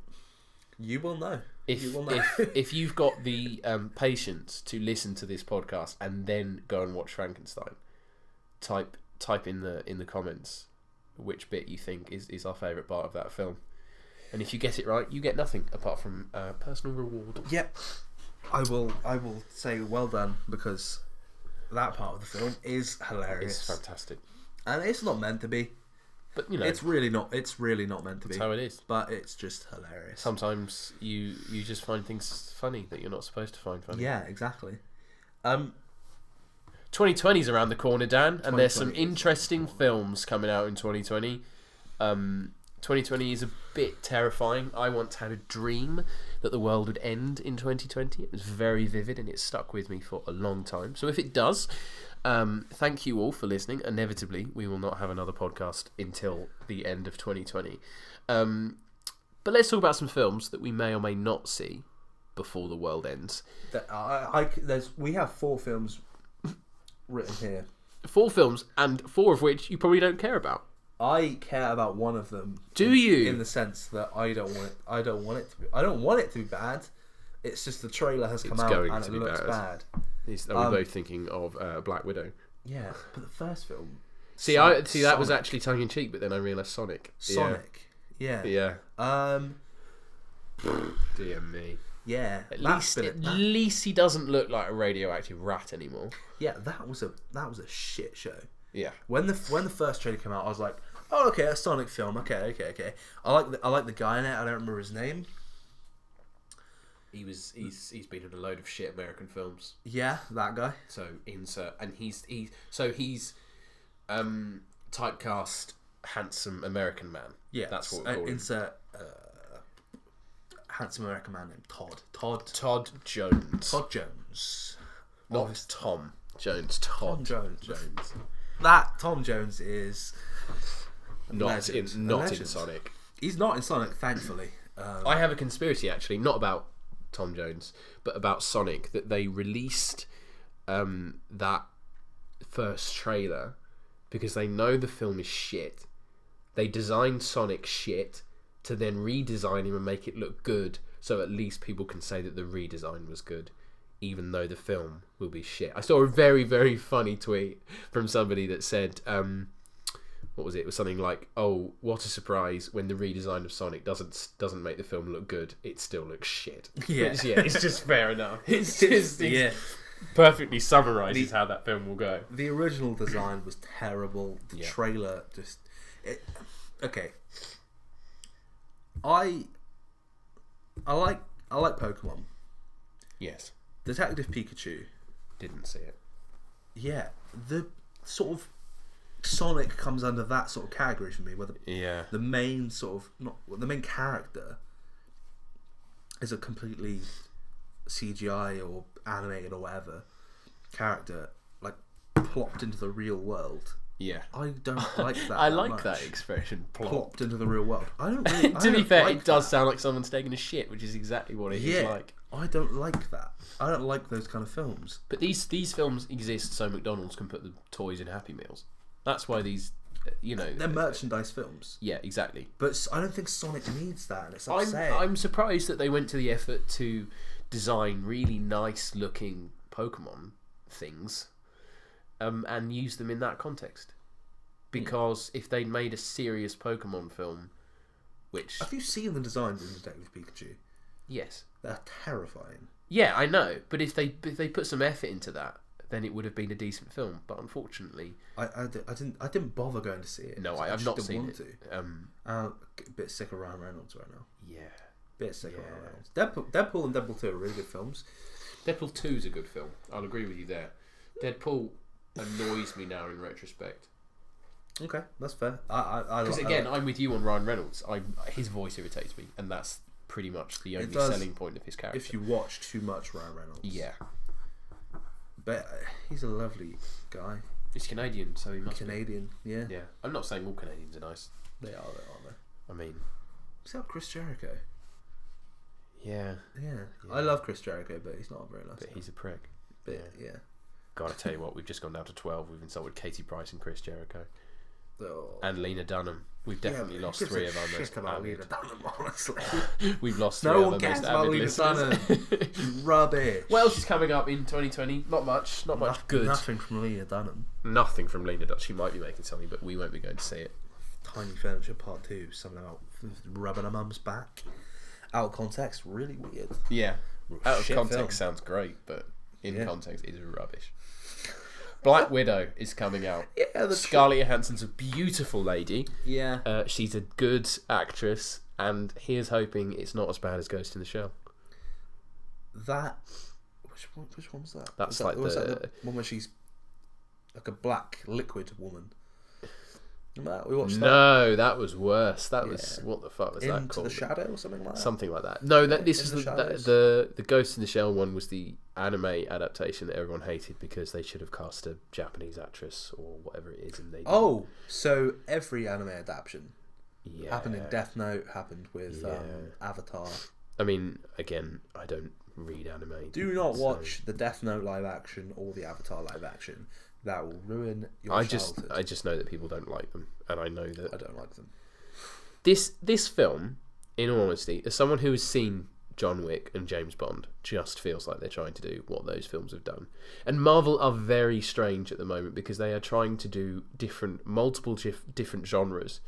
You will know. If you've got the patience to listen to this podcast and then go and watch Frankenstein, type in the comments which bit you think is our favourite part of that film. And if you get it right, you get nothing apart from personal reward. Yep. I will say well done, because that part of the film is hilarious. It's fantastic. And it's not meant to be. But you know, it's really not meant to be. That's how it is. But it's just hilarious. Sometimes you just find things funny that you're not supposed to find funny. Yeah, exactly. 2020 is around the corner, Dan, and there's some interesting films coming out in 2020. 2020 is a bit terrifying. I once had a dream that the world would end in 2020. It was very vivid and it stuck with me for a long time. So if it does, thank you all for listening. Inevitably, we will not have another podcast until the end of 2020. But let's talk about some films that we may or may not see before the world ends. We have 4 films written here. 4 films, and 4 of which you probably don't care about. I care about one of them. Do you? In the sense that I don't want it to be bad. It's just the trailer has come out and it looks bad. Are we both thinking of Black Widow? Yeah, but the first film. That was actually tongue in cheek, but then I realised Sonic. Yeah. Dear me. Yeah. At least he doesn't look like a radioactive rat anymore. Yeah, that was a shit show. Yeah. When the first trailer came out, I was like, "Oh, okay, a Sonic film. Okay. I like the guy in it. I don't remember his name. He's been in a load of shit American films. Yeah, that guy. So insert, and he's typecast handsome American man. Yeah, that's what we call him. Insert handsome American man named Todd Jones. Todd Jones. Not Tom Jones. Todd Jones. That Tom Jones is not in Sonic. He's not in Sonic, thankfully. I have a conspiracy, actually, not about Tom Jones, but about Sonic, that they released that first trailer because they know the film is shit. They designed Sonic shit to then redesign him and make it look good, so at least people can say that the redesign was good, even though the film will be shit. I saw a very, very funny tweet from somebody that said, what was it? It was something like, "Oh, what a surprise! When the redesign of Sonic doesn't make the film look good, it still looks shit." Yeah, it's just fair enough. It's perfectly summarises how that film will go. The original design was terrible. The trailer okay. I like Pokemon. Yes. Detective Pikachu. Didn't see it. Yeah, the sort of Sonic comes under that sort of category for me, where the main the main character is a completely CGI or animated or whatever character, like plopped into the real world. Yeah, I don't like that. I like that expression. Plopped into the real world. I don't really. To be fair, it does sound like someone's taking a shit, which is exactly what it is like. I don't like that. I don't like those kind of films. But these films exist so McDonald's can put the toys in Happy Meals. That's why these, they're merchandise films. Yeah, exactly. But I don't think Sonic needs that, and it's upsetting. I'm surprised that they went to the effort to design really nice looking Pokemon things, and use them in that context. Because if they made a serious Pokemon film, which have you seen the designs in Detective Pikachu? Yes, they're terrifying. Yeah, I know, but if they put some effort into that, then it would have been a decent film. But unfortunately, I didn't bother going to see it. No, I've not seen it. A bit sick of Ryan Reynolds right now. Yeah, bit sick of Ryan Reynolds. Deadpool and Deadpool 2 are really good films. Deadpool 2 is a good film. I'll agree with you there. Deadpool annoys me now in retrospect. Okay, that's fair. Because again, I'm with you on Ryan Reynolds. His voice irritates me, and that's pretty much the only selling point of his character. If you watch too much Ryan Reynolds. Yeah. But he's a lovely guy. He's Canadian, so he must Canadian, be. Yeah. I'm not saying all Canadians are nice. They are, aren't they? I mean... Is that Chris Jericho? Yeah. I love Chris Jericho, but he's not very nice. But he's a prick. But, yeah. God, I tell you what, we've just gone down to 12. We've insulted Katie Price and Chris Jericho. Oh. And Lena Dunham. We've definitely lost 3 of our most about avid. Lena Dunham, honestly. We've lost 3 No of one our cares most about avid Lena listeners. Dunham. Rubbish. What else is coming up in 2020? Not much good. Nothing from Lena Dunham. Nothing from Lena Dunham. She might be making something, but we won't be going to see it. Tiny Furniture Part 2, something about rubbing her mum's back. Out of context, really weird. Yeah. Out of Shit context film. sounds great, but in context it is rubbish. Black Widow is coming out. Yeah, Scarlett Johansson's a beautiful lady. Yeah. She's a good actress, and here's hoping it's not as bad as Ghost in the Shell. That... Which one's that? That's that the one where she's like a black liquid woman. We watched that. No, that was worse. That was what the fuck was that Into called? the Shadow or something like that. Something like that. No, this is In the Shadows. the Ghost in the Shell one was the anime adaptation that everyone hated because they should have cast a Japanese actress or whatever it is, and they didn't. Oh, so every anime adaptation Yeah. happened in Death Note. Happened with Yeah. Avatar. I mean, again, I don't read anime. Do not so- watch the Death Note live action or the Avatar live action. That will ruin your I childhood. just know that people don't like them, and I know that I don't like them. this film, in all honesty, as someone who has seen John Wick and James Bond, just feels like they're trying to do what those films have done. And Marvel are very strange at the moment because they are trying to do multiple different genres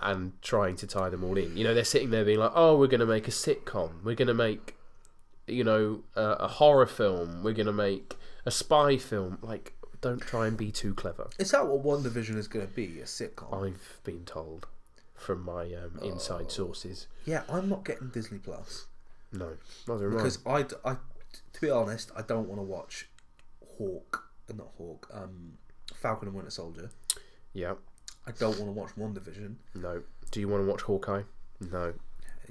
and trying to tie them all in. You know, they're sitting there being like, oh, we're going to make a sitcom. We're going to make, a horror film. We're going to make a spy film. Like, don't try and be too clever. Is that what WandaVision is going to be? A sitcom? I've been told from my inside sources. Yeah, I'm not getting Disney Plus No, neither am I. because I, to be honest, I don't want to watch Falcon and Winter Soldier. Yeah. I don't want to watch WandaVision. No. Do you want to watch Hawkeye? No.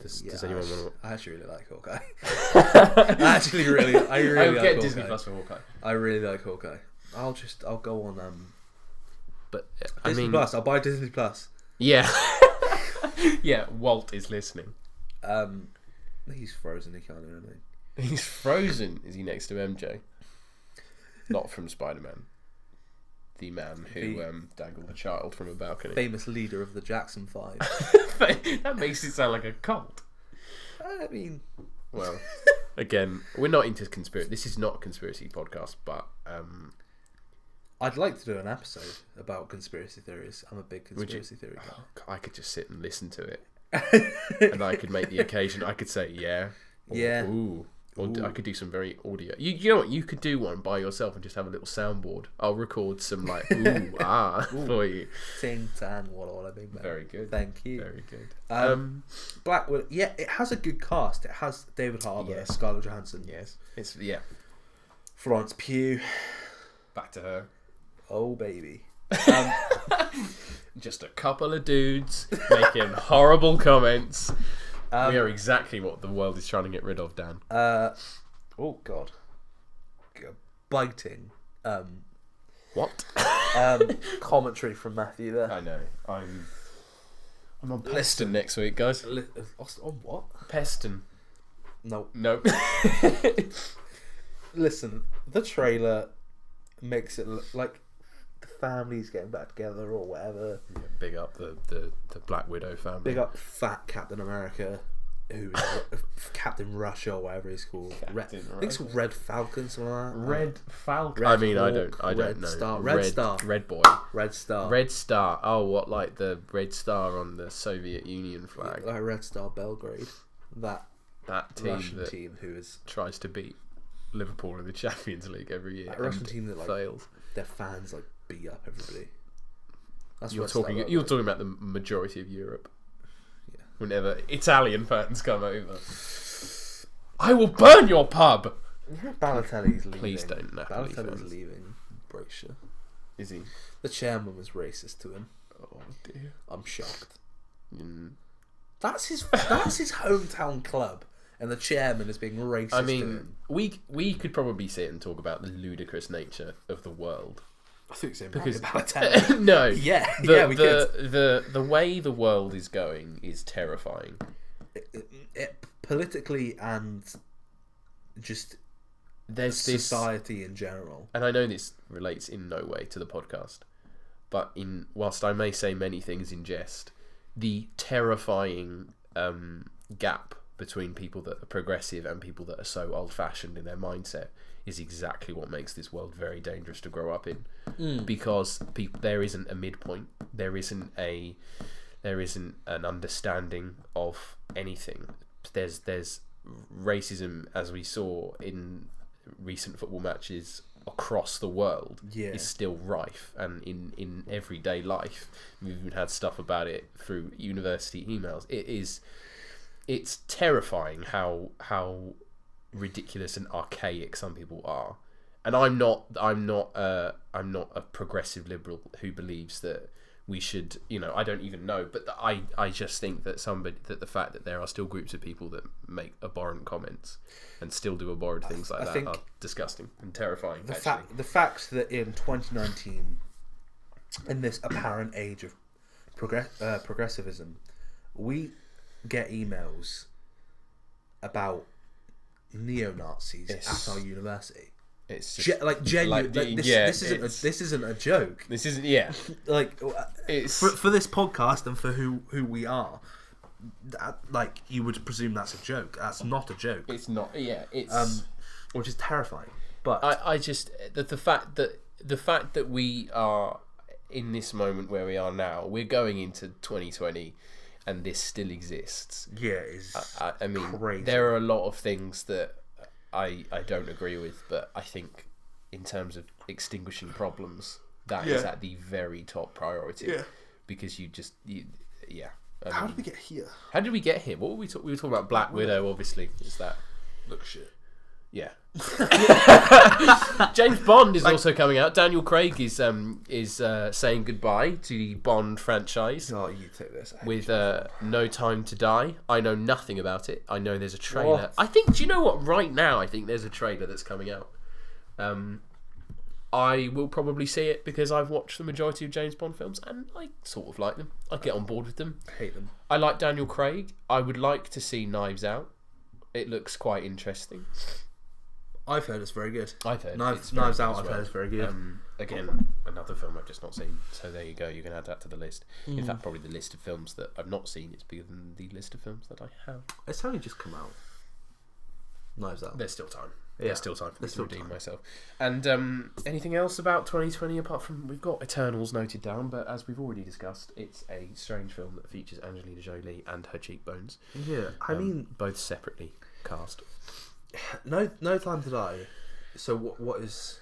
Does anyone want to? I actually really like Hawkeye. I really I'll like get Hawkeye. Disney Plus for Hawkeye. I really like Hawkeye. I'll go on But Disney Plus. I'll buy Disney Plus. Yeah, yeah. Walt is listening. He's frozen. He can't do anything. He's frozen. Is he next to MJ? Not from Spider-Man. The man who dangled a child from a balcony. Famous leader of the Jackson 5. That makes it sound like a cult. I mean, well, again, we're not into conspiracy. This is not a conspiracy podcast, but I'd like to do an episode about conspiracy theories. I'm a big conspiracy theory guy. I could just sit and listen to it, and I could make the occasion. I could say yeah, or, Yeah. ooh, or Ooh. I could do some very audio. You know what? You could do one by yourself and just have a little soundboard. I'll record some like ooh for you. Ting Tan, what a big man. Very good. Thank you. Very good. Black Widow. Yeah, it has a good cast. It has David Harbour, Yes. Scarlett Johansson, Yes, it's Florence Pugh. back to her. Oh baby. Just a couple of dudes making horrible comments. We are exactly what the world is trying to get rid of, Dan. Oh god. Biting. What? Commentary from Matthew there. I know. I'm on Peston next week, guys. On what? Peston. No. Nope. Listen, the trailer makes it look like the family's getting back together or whatever. Yeah, big up the Black Widow family. Big up fat Captain America, who is Captain Russia or whatever he's called. I think it's called Red Falcon, something like that. Red Falcon. Red I mean, Hawk, I don't Red know. Star. Red Star. Red Boy. Red Star. Red Star. Oh, what, like the Red Star on the Soviet Union flag? Like Red Star Belgrade. That That team Russian that team who is tries to beat Liverpool in the Champions League every year. that Russian and team that like fails. their fans like beat up everybody. That's You're Red Star talking. Belgrade. You're talking about the majority of Europe. Yeah. Whenever Italian fans come over, I will burn your pub. Balotelli's leaving. Please don't, Napoli Balotelli's fans. leaving. Bracer. Is he? The chairman was racist to him. Oh dear. I'm shocked. Mm. That's his hometown club, and the chairman is being racist I to mean, him. we could probably sit and talk about the ludicrous nature of the world. I think so. Because Balotelli. no, we the could. the way the world is going is terrifying. Politically and just there's society in general. And I know this relates in no way to the podcast, but whilst I may say many things in jest, the terrifying gap between people that are progressive and people that are so old-fashioned in their mindset is exactly what makes this world very dangerous to grow up in. Because there isn't a midpoint. There isn't an understanding of anything. There's racism, as we saw in recent football matches across the world, is still rife, and in everyday life. We've even had stuff about it through university emails. It's terrifying how ridiculous and archaic some people are. And I'm not a progressive liberal who believes that we should, I don't even know, but I just think that the fact that there are still groups of people that make abhorrent comments and still do abhorrent things like that are disgusting and terrifying. The fact that in 2019, in this apparent age of progressivism, we get emails about neo-Nazis at our university. It's just, genuine. This isn't a joke. This isn't. Yeah. It's for this podcast and for who we are. You would presume that's a joke. That's not a joke. It's not. Yeah. It's which is terrifying. But I just the fact that we are in this moment where we are now, we're going into 2020, and this still exists. Yeah, is I mean, crazy. There are a lot of things that I don't agree with, but I think in terms of extinguishing problems, that is at the very top priority. Yeah. Because How did we get here? How did we get here? What were we talking? We were talking about Black Widow, obviously. Is that look shit? Yeah. James Bond is also coming out. Daniel Craig is saying goodbye to the Bond franchise. Oh, you take this. With No Time to Die. I know nothing about it. I know there's a trailer. What? I think. Do you know what? Right now, I think there's a trailer that's coming out. I will probably see it because I've watched the majority of James Bond films and I sort of like them. I get on board with them. I hate them. I like Daniel Craig. I would like to see Knives Out. It looks quite interesting. I've heard it's very good. I've heard Knives Out. I've heard it's very good. Again, another film I've just not seen. So there you go. You can add that to the list. In fact, probably the list of films that I've not seen is bigger than the list of films that I have. It's only just come out. Knives Out. There's still time. Yeah. There's still time for me to redeem time. myself. And anything else about 2020 apart from we've got Eternals noted down, but as we've already discussed, it's a strange film that features Angelina Jolie and her cheekbones. Yeah, I mean both separately cast. No Time to Die. So what is?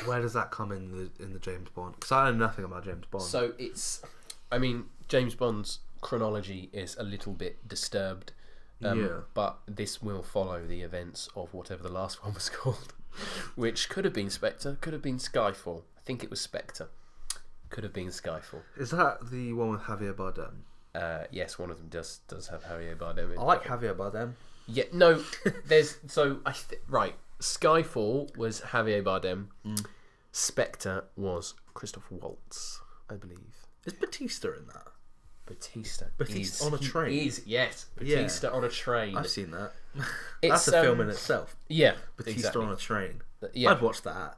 Where does that come in the James Bond? Because I know nothing about James Bond. So James Bond's chronology is a little bit disturbed. But this will follow the events of whatever the last one was called, which could have been Spectre, could have been Skyfall. I think it was Spectre. Could have been Skyfall. Is that the one with Javier Bardem? Yes, one of them does have Javier Bardem in. I like Javier Bardem. Yeah, no, there's right. Skyfall was Javier Bardem. Spectre was Christoph Waltz, I believe. Is Batista in that? Batista on a train. Batista on a train. I've seen that. That's a film in itself. Yeah, Batista on a train. Yeah, I'd watch that.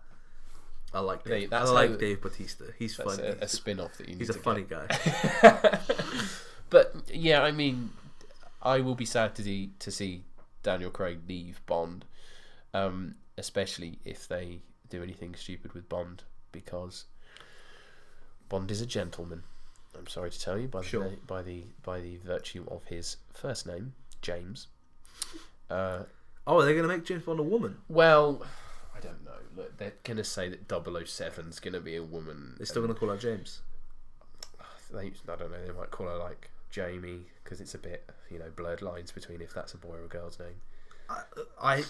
I like Dave. I like Dave Batista. He's funny. A spin-off that you need. He's a funny guy. But yeah, I mean, I will be sad to see Daniel Craig leave Bond, especially if they do anything stupid with Bond, because Bond is a gentleman. I'm sorry to tell you, by the virtue of his first name, James. Are they going to make James Bond a woman? Well, I don't know. Look, they're going to say that 007's going to be a woman. They're still going to call her James. I don't know. They might call her like Jamie because it's a bit, blurred lines between if that's a boy or a girl's name. I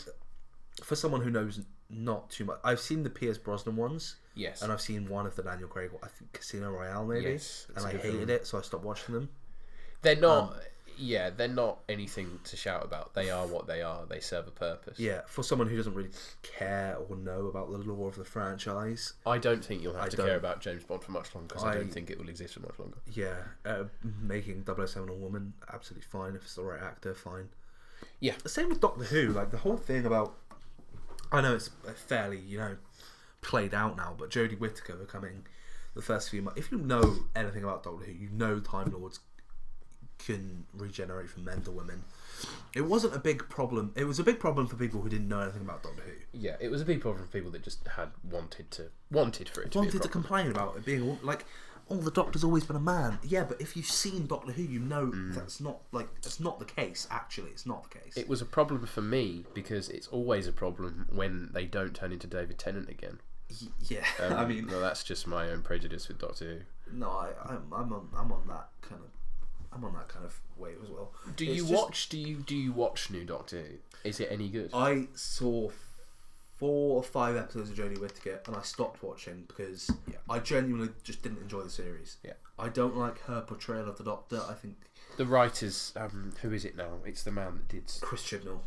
for someone who knows not too much, I've seen the Pierce Brosnan ones. Yes. And I've seen one of the Daniel Craig, I think Casino Royale maybe. Yes. And I hated it, so I stopped watching them. They're not. They're not anything to shout about. They are what they are. They serve a purpose. Yeah, for someone who doesn't really care or know about the lore of the franchise. I don't think you'll have to care about James Bond for much longer, because I don't think it will exist for much longer. Yeah, making 007 a woman, absolutely fine. If it's the right actor, fine. Yeah. The same with Doctor Who. Like, the whole thing about I know it's fairly, played out now, but Jodie Whittaker becoming the first female. If you know anything about Doctor Who, you know Time Lords can regenerate from men to women. It wasn't a big problem. It was a big problem for people who didn't know anything about Doctor Who. Yeah, it was a big problem for people that just had wanted for it to complain about it being like, oh, the Doctor's always been a man. Yeah, but if you've seen Doctor Who, you know that's not the case. Actually, it's not the case. It was a problem for me because it's always a problem when they don't turn into David Tennant again. Yeah, I mean, well, that's just my own prejudice with Doctor Who. No, I'm on that kind of wave as well. Do you watch New Doctor Who? Is it any good? I saw 4 or 5 episodes of Jodie Whittaker and I stopped watching because I genuinely just didn't enjoy the series. Yeah, I don't like her portrayal of the Doctor. I think the writers, who is it now? It's the man that did Chris Chibnall.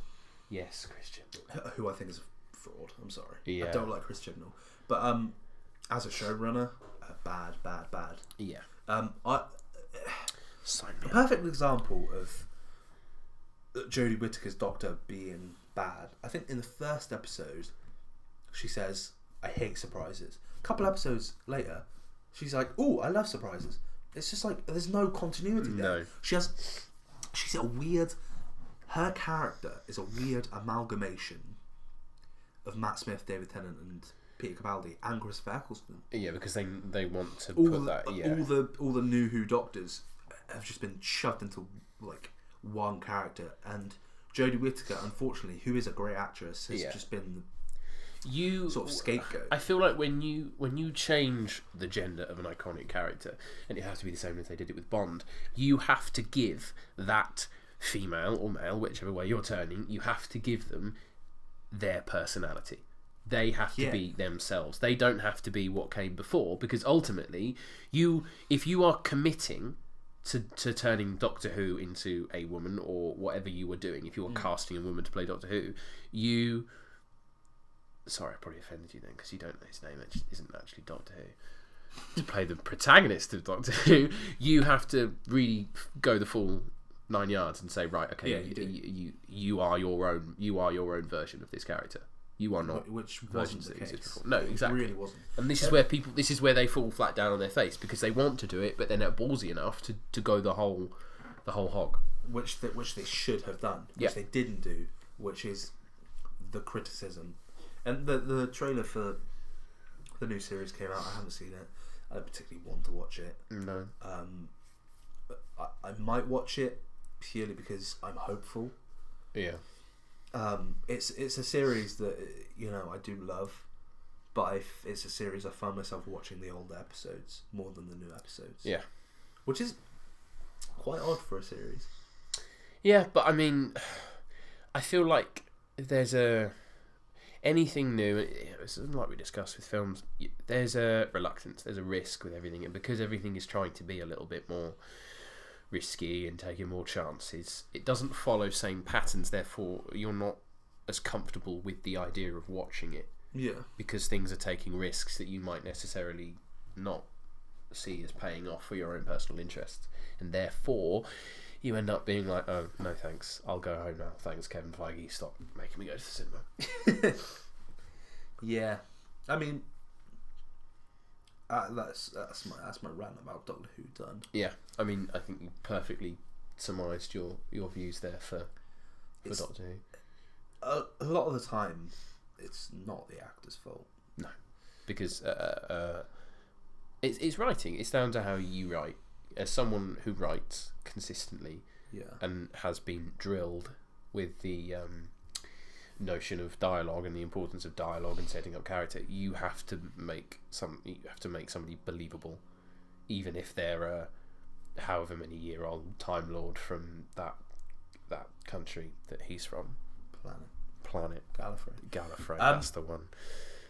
Yes, Chris Chibnall. Who I think is a fraud. I'm sorry. Yeah. I don't like Chris Chibnall. But as a showrunner, bad. Yeah. A perfect example of Jodie Whittaker's Doctor being bad. I think in the first episode, she says, "I hate surprises." A couple episodes later, she's like, "Oh, I love surprises." It's just like there's no continuity there. No. She's a weird. Her character is a weird amalgamation of Matt Smith, David Tennant, and Peter Capaldi and Christopher Eccleston. Yeah, because they want to put that. Yeah. All the new Who Doctors have just been shoved into like one character, and Jodie Whittaker, unfortunately, who is a great actress, has just been the sort of scapegoat. I feel like when you change the gender of an iconic character, and it has to be the same as they did it with Bond, you have to give that female or male, whichever way you're turning, you have to give them their personality. They have to be themselves. They don't have to be what came before, because ultimately, if you are committing to turning Doctor Who into a woman or whatever you were doing, if you were casting a woman to play Doctor Who, sorry, I probably offended you then because you don't know his name. It isn't actually Doctor Who. To play the protagonist of Doctor Who, you have to really go the full 9 yards and say, right, okay, you are your own version of this character. You are not, which wasn't the case. No, exactly. It really wasn't. And this is where they fall flat down on their face because they want to do it, but they're not ballsy enough to go the whole hog. Which they should have done, which they didn't do, which is the criticism. And the trailer for the new series came out. I haven't seen it. I don't particularly want to watch it. No. I might watch it purely because I'm hopeful. Yeah. It's a series that I do love, but it's a series I find myself watching the older episodes more than the new episodes. Yeah. Which is quite odd for a series. Yeah, but I mean, I feel like if there's anything new, it's like we discussed with films, there's a reluctance, there's a risk with everything, and because everything is trying to be a little bit more risky and taking more chances, it doesn't follow same patterns, therefore you're not as comfortable with the idea of watching it. Yeah. Because things are taking risks that you might necessarily not see as paying off for your own personal interests, and therefore you end up being like, oh, no thanks, I'll go home now, thanks Kevin Feige, stop making me go to the cinema. Yeah, I mean, that's my rant about Doctor Who done. Yeah, I mean, I think you perfectly summarised your views there for Doctor Who. A lot of the time, it's not the actor's fault. No, because it's writing. It's down to how you write. As someone who writes consistently, and has been drilled with the notion of dialogue and the importance of dialogue and setting up character, you have to make somebody believable, even if they're a however many year old Time Lord from that country that he's from. Planet Gallifrey. That's the one.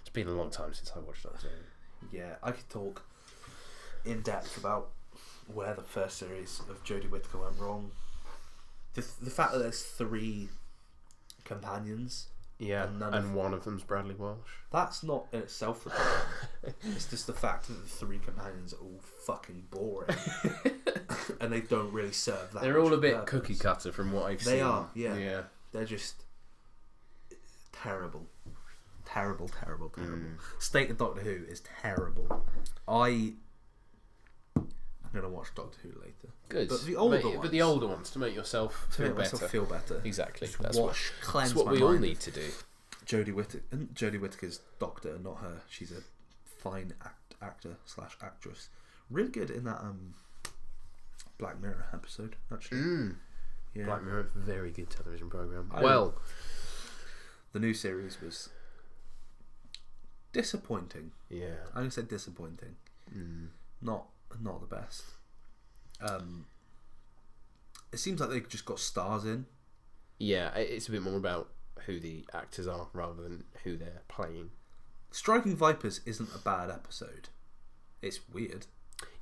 It's been a long time since I watched Doctor Who. Yeah, I could talk in depth about where the first series of Jodie Whittaker went wrong. The fact that there's 3 companions, and one of them's Bradley Walsh. That's not in itself the problem. It's just the fact that the 3 companions are all fucking boring, and they don't really serve that. They're all a bit cookie cutter from what I've seen. They are, yeah. They're just terrible. Terrible. State of Doctor Who is terrible. I'm gonna watch Doctor Who later. Good, but the older ones. But the older ones to make yourself feel better. Exactly. That's what we all need to do. Jodie Whittaker's Doctor, not her. She's a fine actor/actress. Really good in that Black Mirror episode, actually. Yeah. Black Mirror, very good television program. The new series was disappointing. Yeah, I'm gonna say disappointing. Not the best. It seems like they just got stars in. Yeah, it's a bit more about who the actors are rather than who they're playing. Striking Vipers isn't a bad episode. It's weird.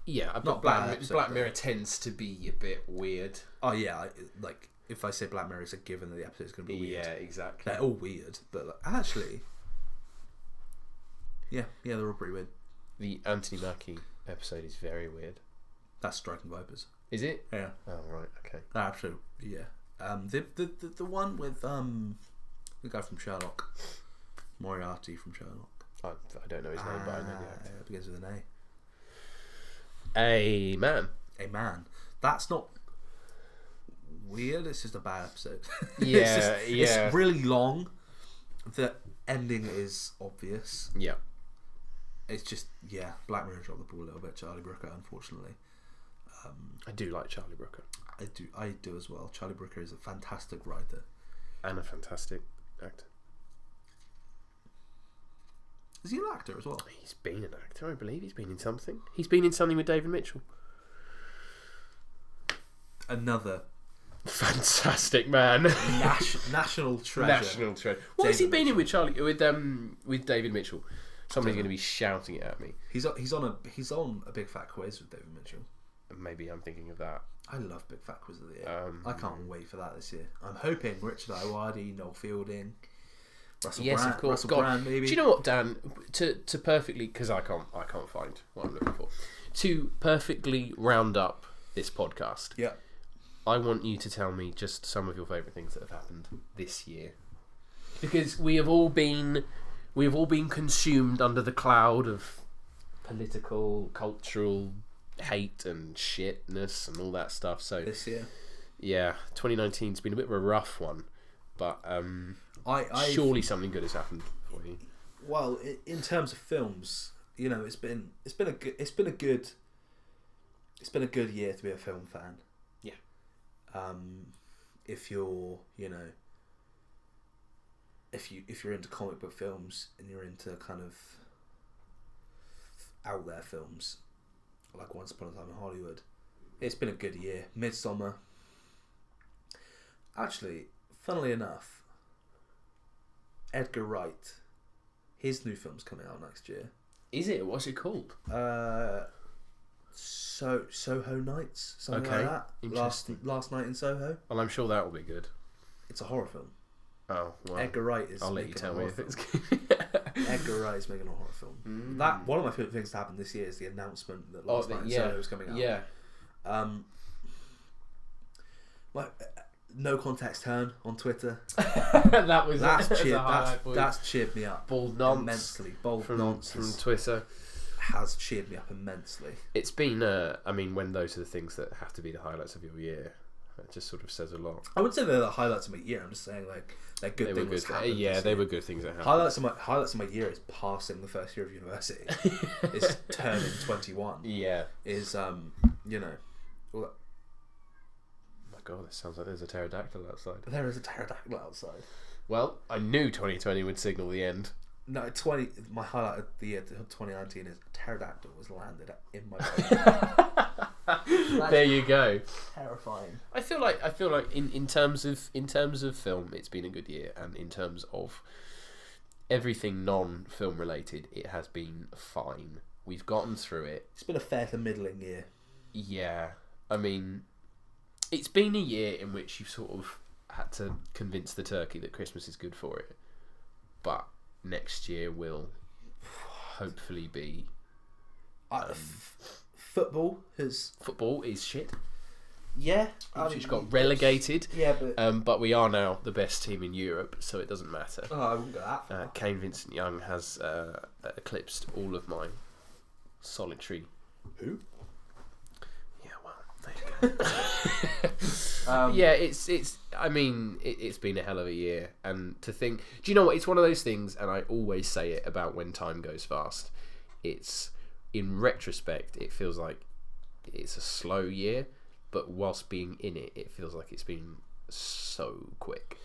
Yeah, but Black Mirror tends to be a bit weird. Oh yeah, like if I say Black Mirror is a given that the episode's going to be weird. Yeah, exactly. They're all weird, but like, actually, yeah, they're all pretty weird. The Anthony Mackie episode is very weird. That's Striking Vipers. Is it? Yeah. Oh right, okay. Absolutely, yeah. The one with the guy from Sherlock, Moriarty from Sherlock. I don't know his name, but I know the actor. It begins with an A. A man. That's not weird. It's just a bad episode. Yeah, It's really long. The ending is obvious. Yeah. It's just Black Mirror dropped the ball a little bit. Charlie Brooker, unfortunately. I do like Charlie Brooker. I do as well. Charlie Brooker is a fantastic writer and a fantastic actor. Is he an actor as well? He's been an actor, I believe. He's been in something. He's been in something with David Mitchell. Another fantastic man. National treasure. What has he been in with David Mitchell? Somebody's going to be shouting it at me. He's on a Big Fat Quiz with David Mitchell. Maybe I'm thinking of that. I love Big Fat Quiz of the Year. I can't wait for that this year. I'm hoping Richard Ayoade, Noel Fielding, Russell Brand, maybe. Do you know what, Dan? To perfectly, because I can't find what I'm looking for. To perfectly round up this podcast. Yeah. I want you to tell me just some of your favourite things that have happened this year, because we have all been consumed under the cloud of political, cultural hate and shitness and all that stuff. So this year, 2019's been a bit of a rough one, but surely something good has happened for you. Well, in terms of films, it's been a good year to be a film fan. Yeah. If you're if you're into comic book films and you're into kind of out there films like Once Upon a Time in Hollywood, it's been a good year. Midsommar. Actually, funnily enough, Edgar Wright, his new film's coming out next year. Is it? What's it called? Soho Nights, something like that. Last Night in Soho. Well, I'm sure that will be good. It's a horror film. Oh, well. Edgar Wright is. I'll let you tell me if it's good. Edgar Wright is making a horror film. That one of my favourite things to happen this year is the announcement that Last Night in Soho is coming out. Yeah. No Context Turn on Twitter. That's cheered me up. Bold nonce immensely. Bold nonce from Twitter has cheered me up immensely. It's been when those are the things that have to be the highlights of your year, it just sort of says a lot. I wouldn't say they're the highlights of my year. I'm just saying they're good things. They were good things that happened. Highlights of my year is passing the first year of university. Is turning 21. Yeah. Is all that. Oh my God, this sounds like there's a pterodactyl outside. There is a pterodactyl outside. Well, I knew 2020 would signal the end. No, my highlight of the year 2019 is pterodactyl was landed in my There you go. Terrifying. I feel like in terms of film, it's been a good year, and in terms of everything non-film related, it has been fine. We've gotten through it. It's been a fair to middling year. Yeah, I mean, it's been a year in which you've sort of had to convince the turkey that Christmas is good for it, but next year will hopefully be. Football is shit. Yeah, Which got relegated. Yeah, but we are now the best team in Europe, so it doesn't matter. Oh, I wouldn't go that far. Kane Vincent-Young has eclipsed all of my solitary. Who? Yeah, well, there you go. Yeah, it's. I mean, it's been a hell of a year, and to think. Do you know what? It's one of those things, and I always say it about when time goes fast. It's in retrospect, it feels like it's a slow year. But whilst being in it, it feels like it's been so quick.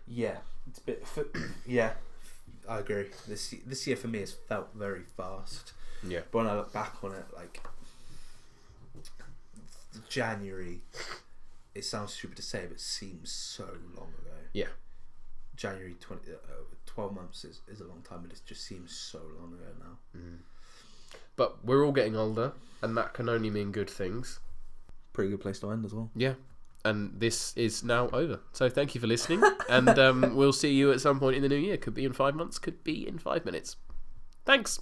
Yeah, it's a bit. Yeah, I agree. This year for me has felt very fast. Yeah. But when I look back on it, like January, it sounds stupid to say, but it seems so long ago. Yeah. January 12 months is a long time, but it just seems so long ago now. Mm. But we're all getting older, and that can only mean good things. Pretty good place to end as well. Yeah, and this is now over. So thank you for listening, and we'll see you at some point in the new year. Could be in 5 months, could be in 5 minutes. Thanks.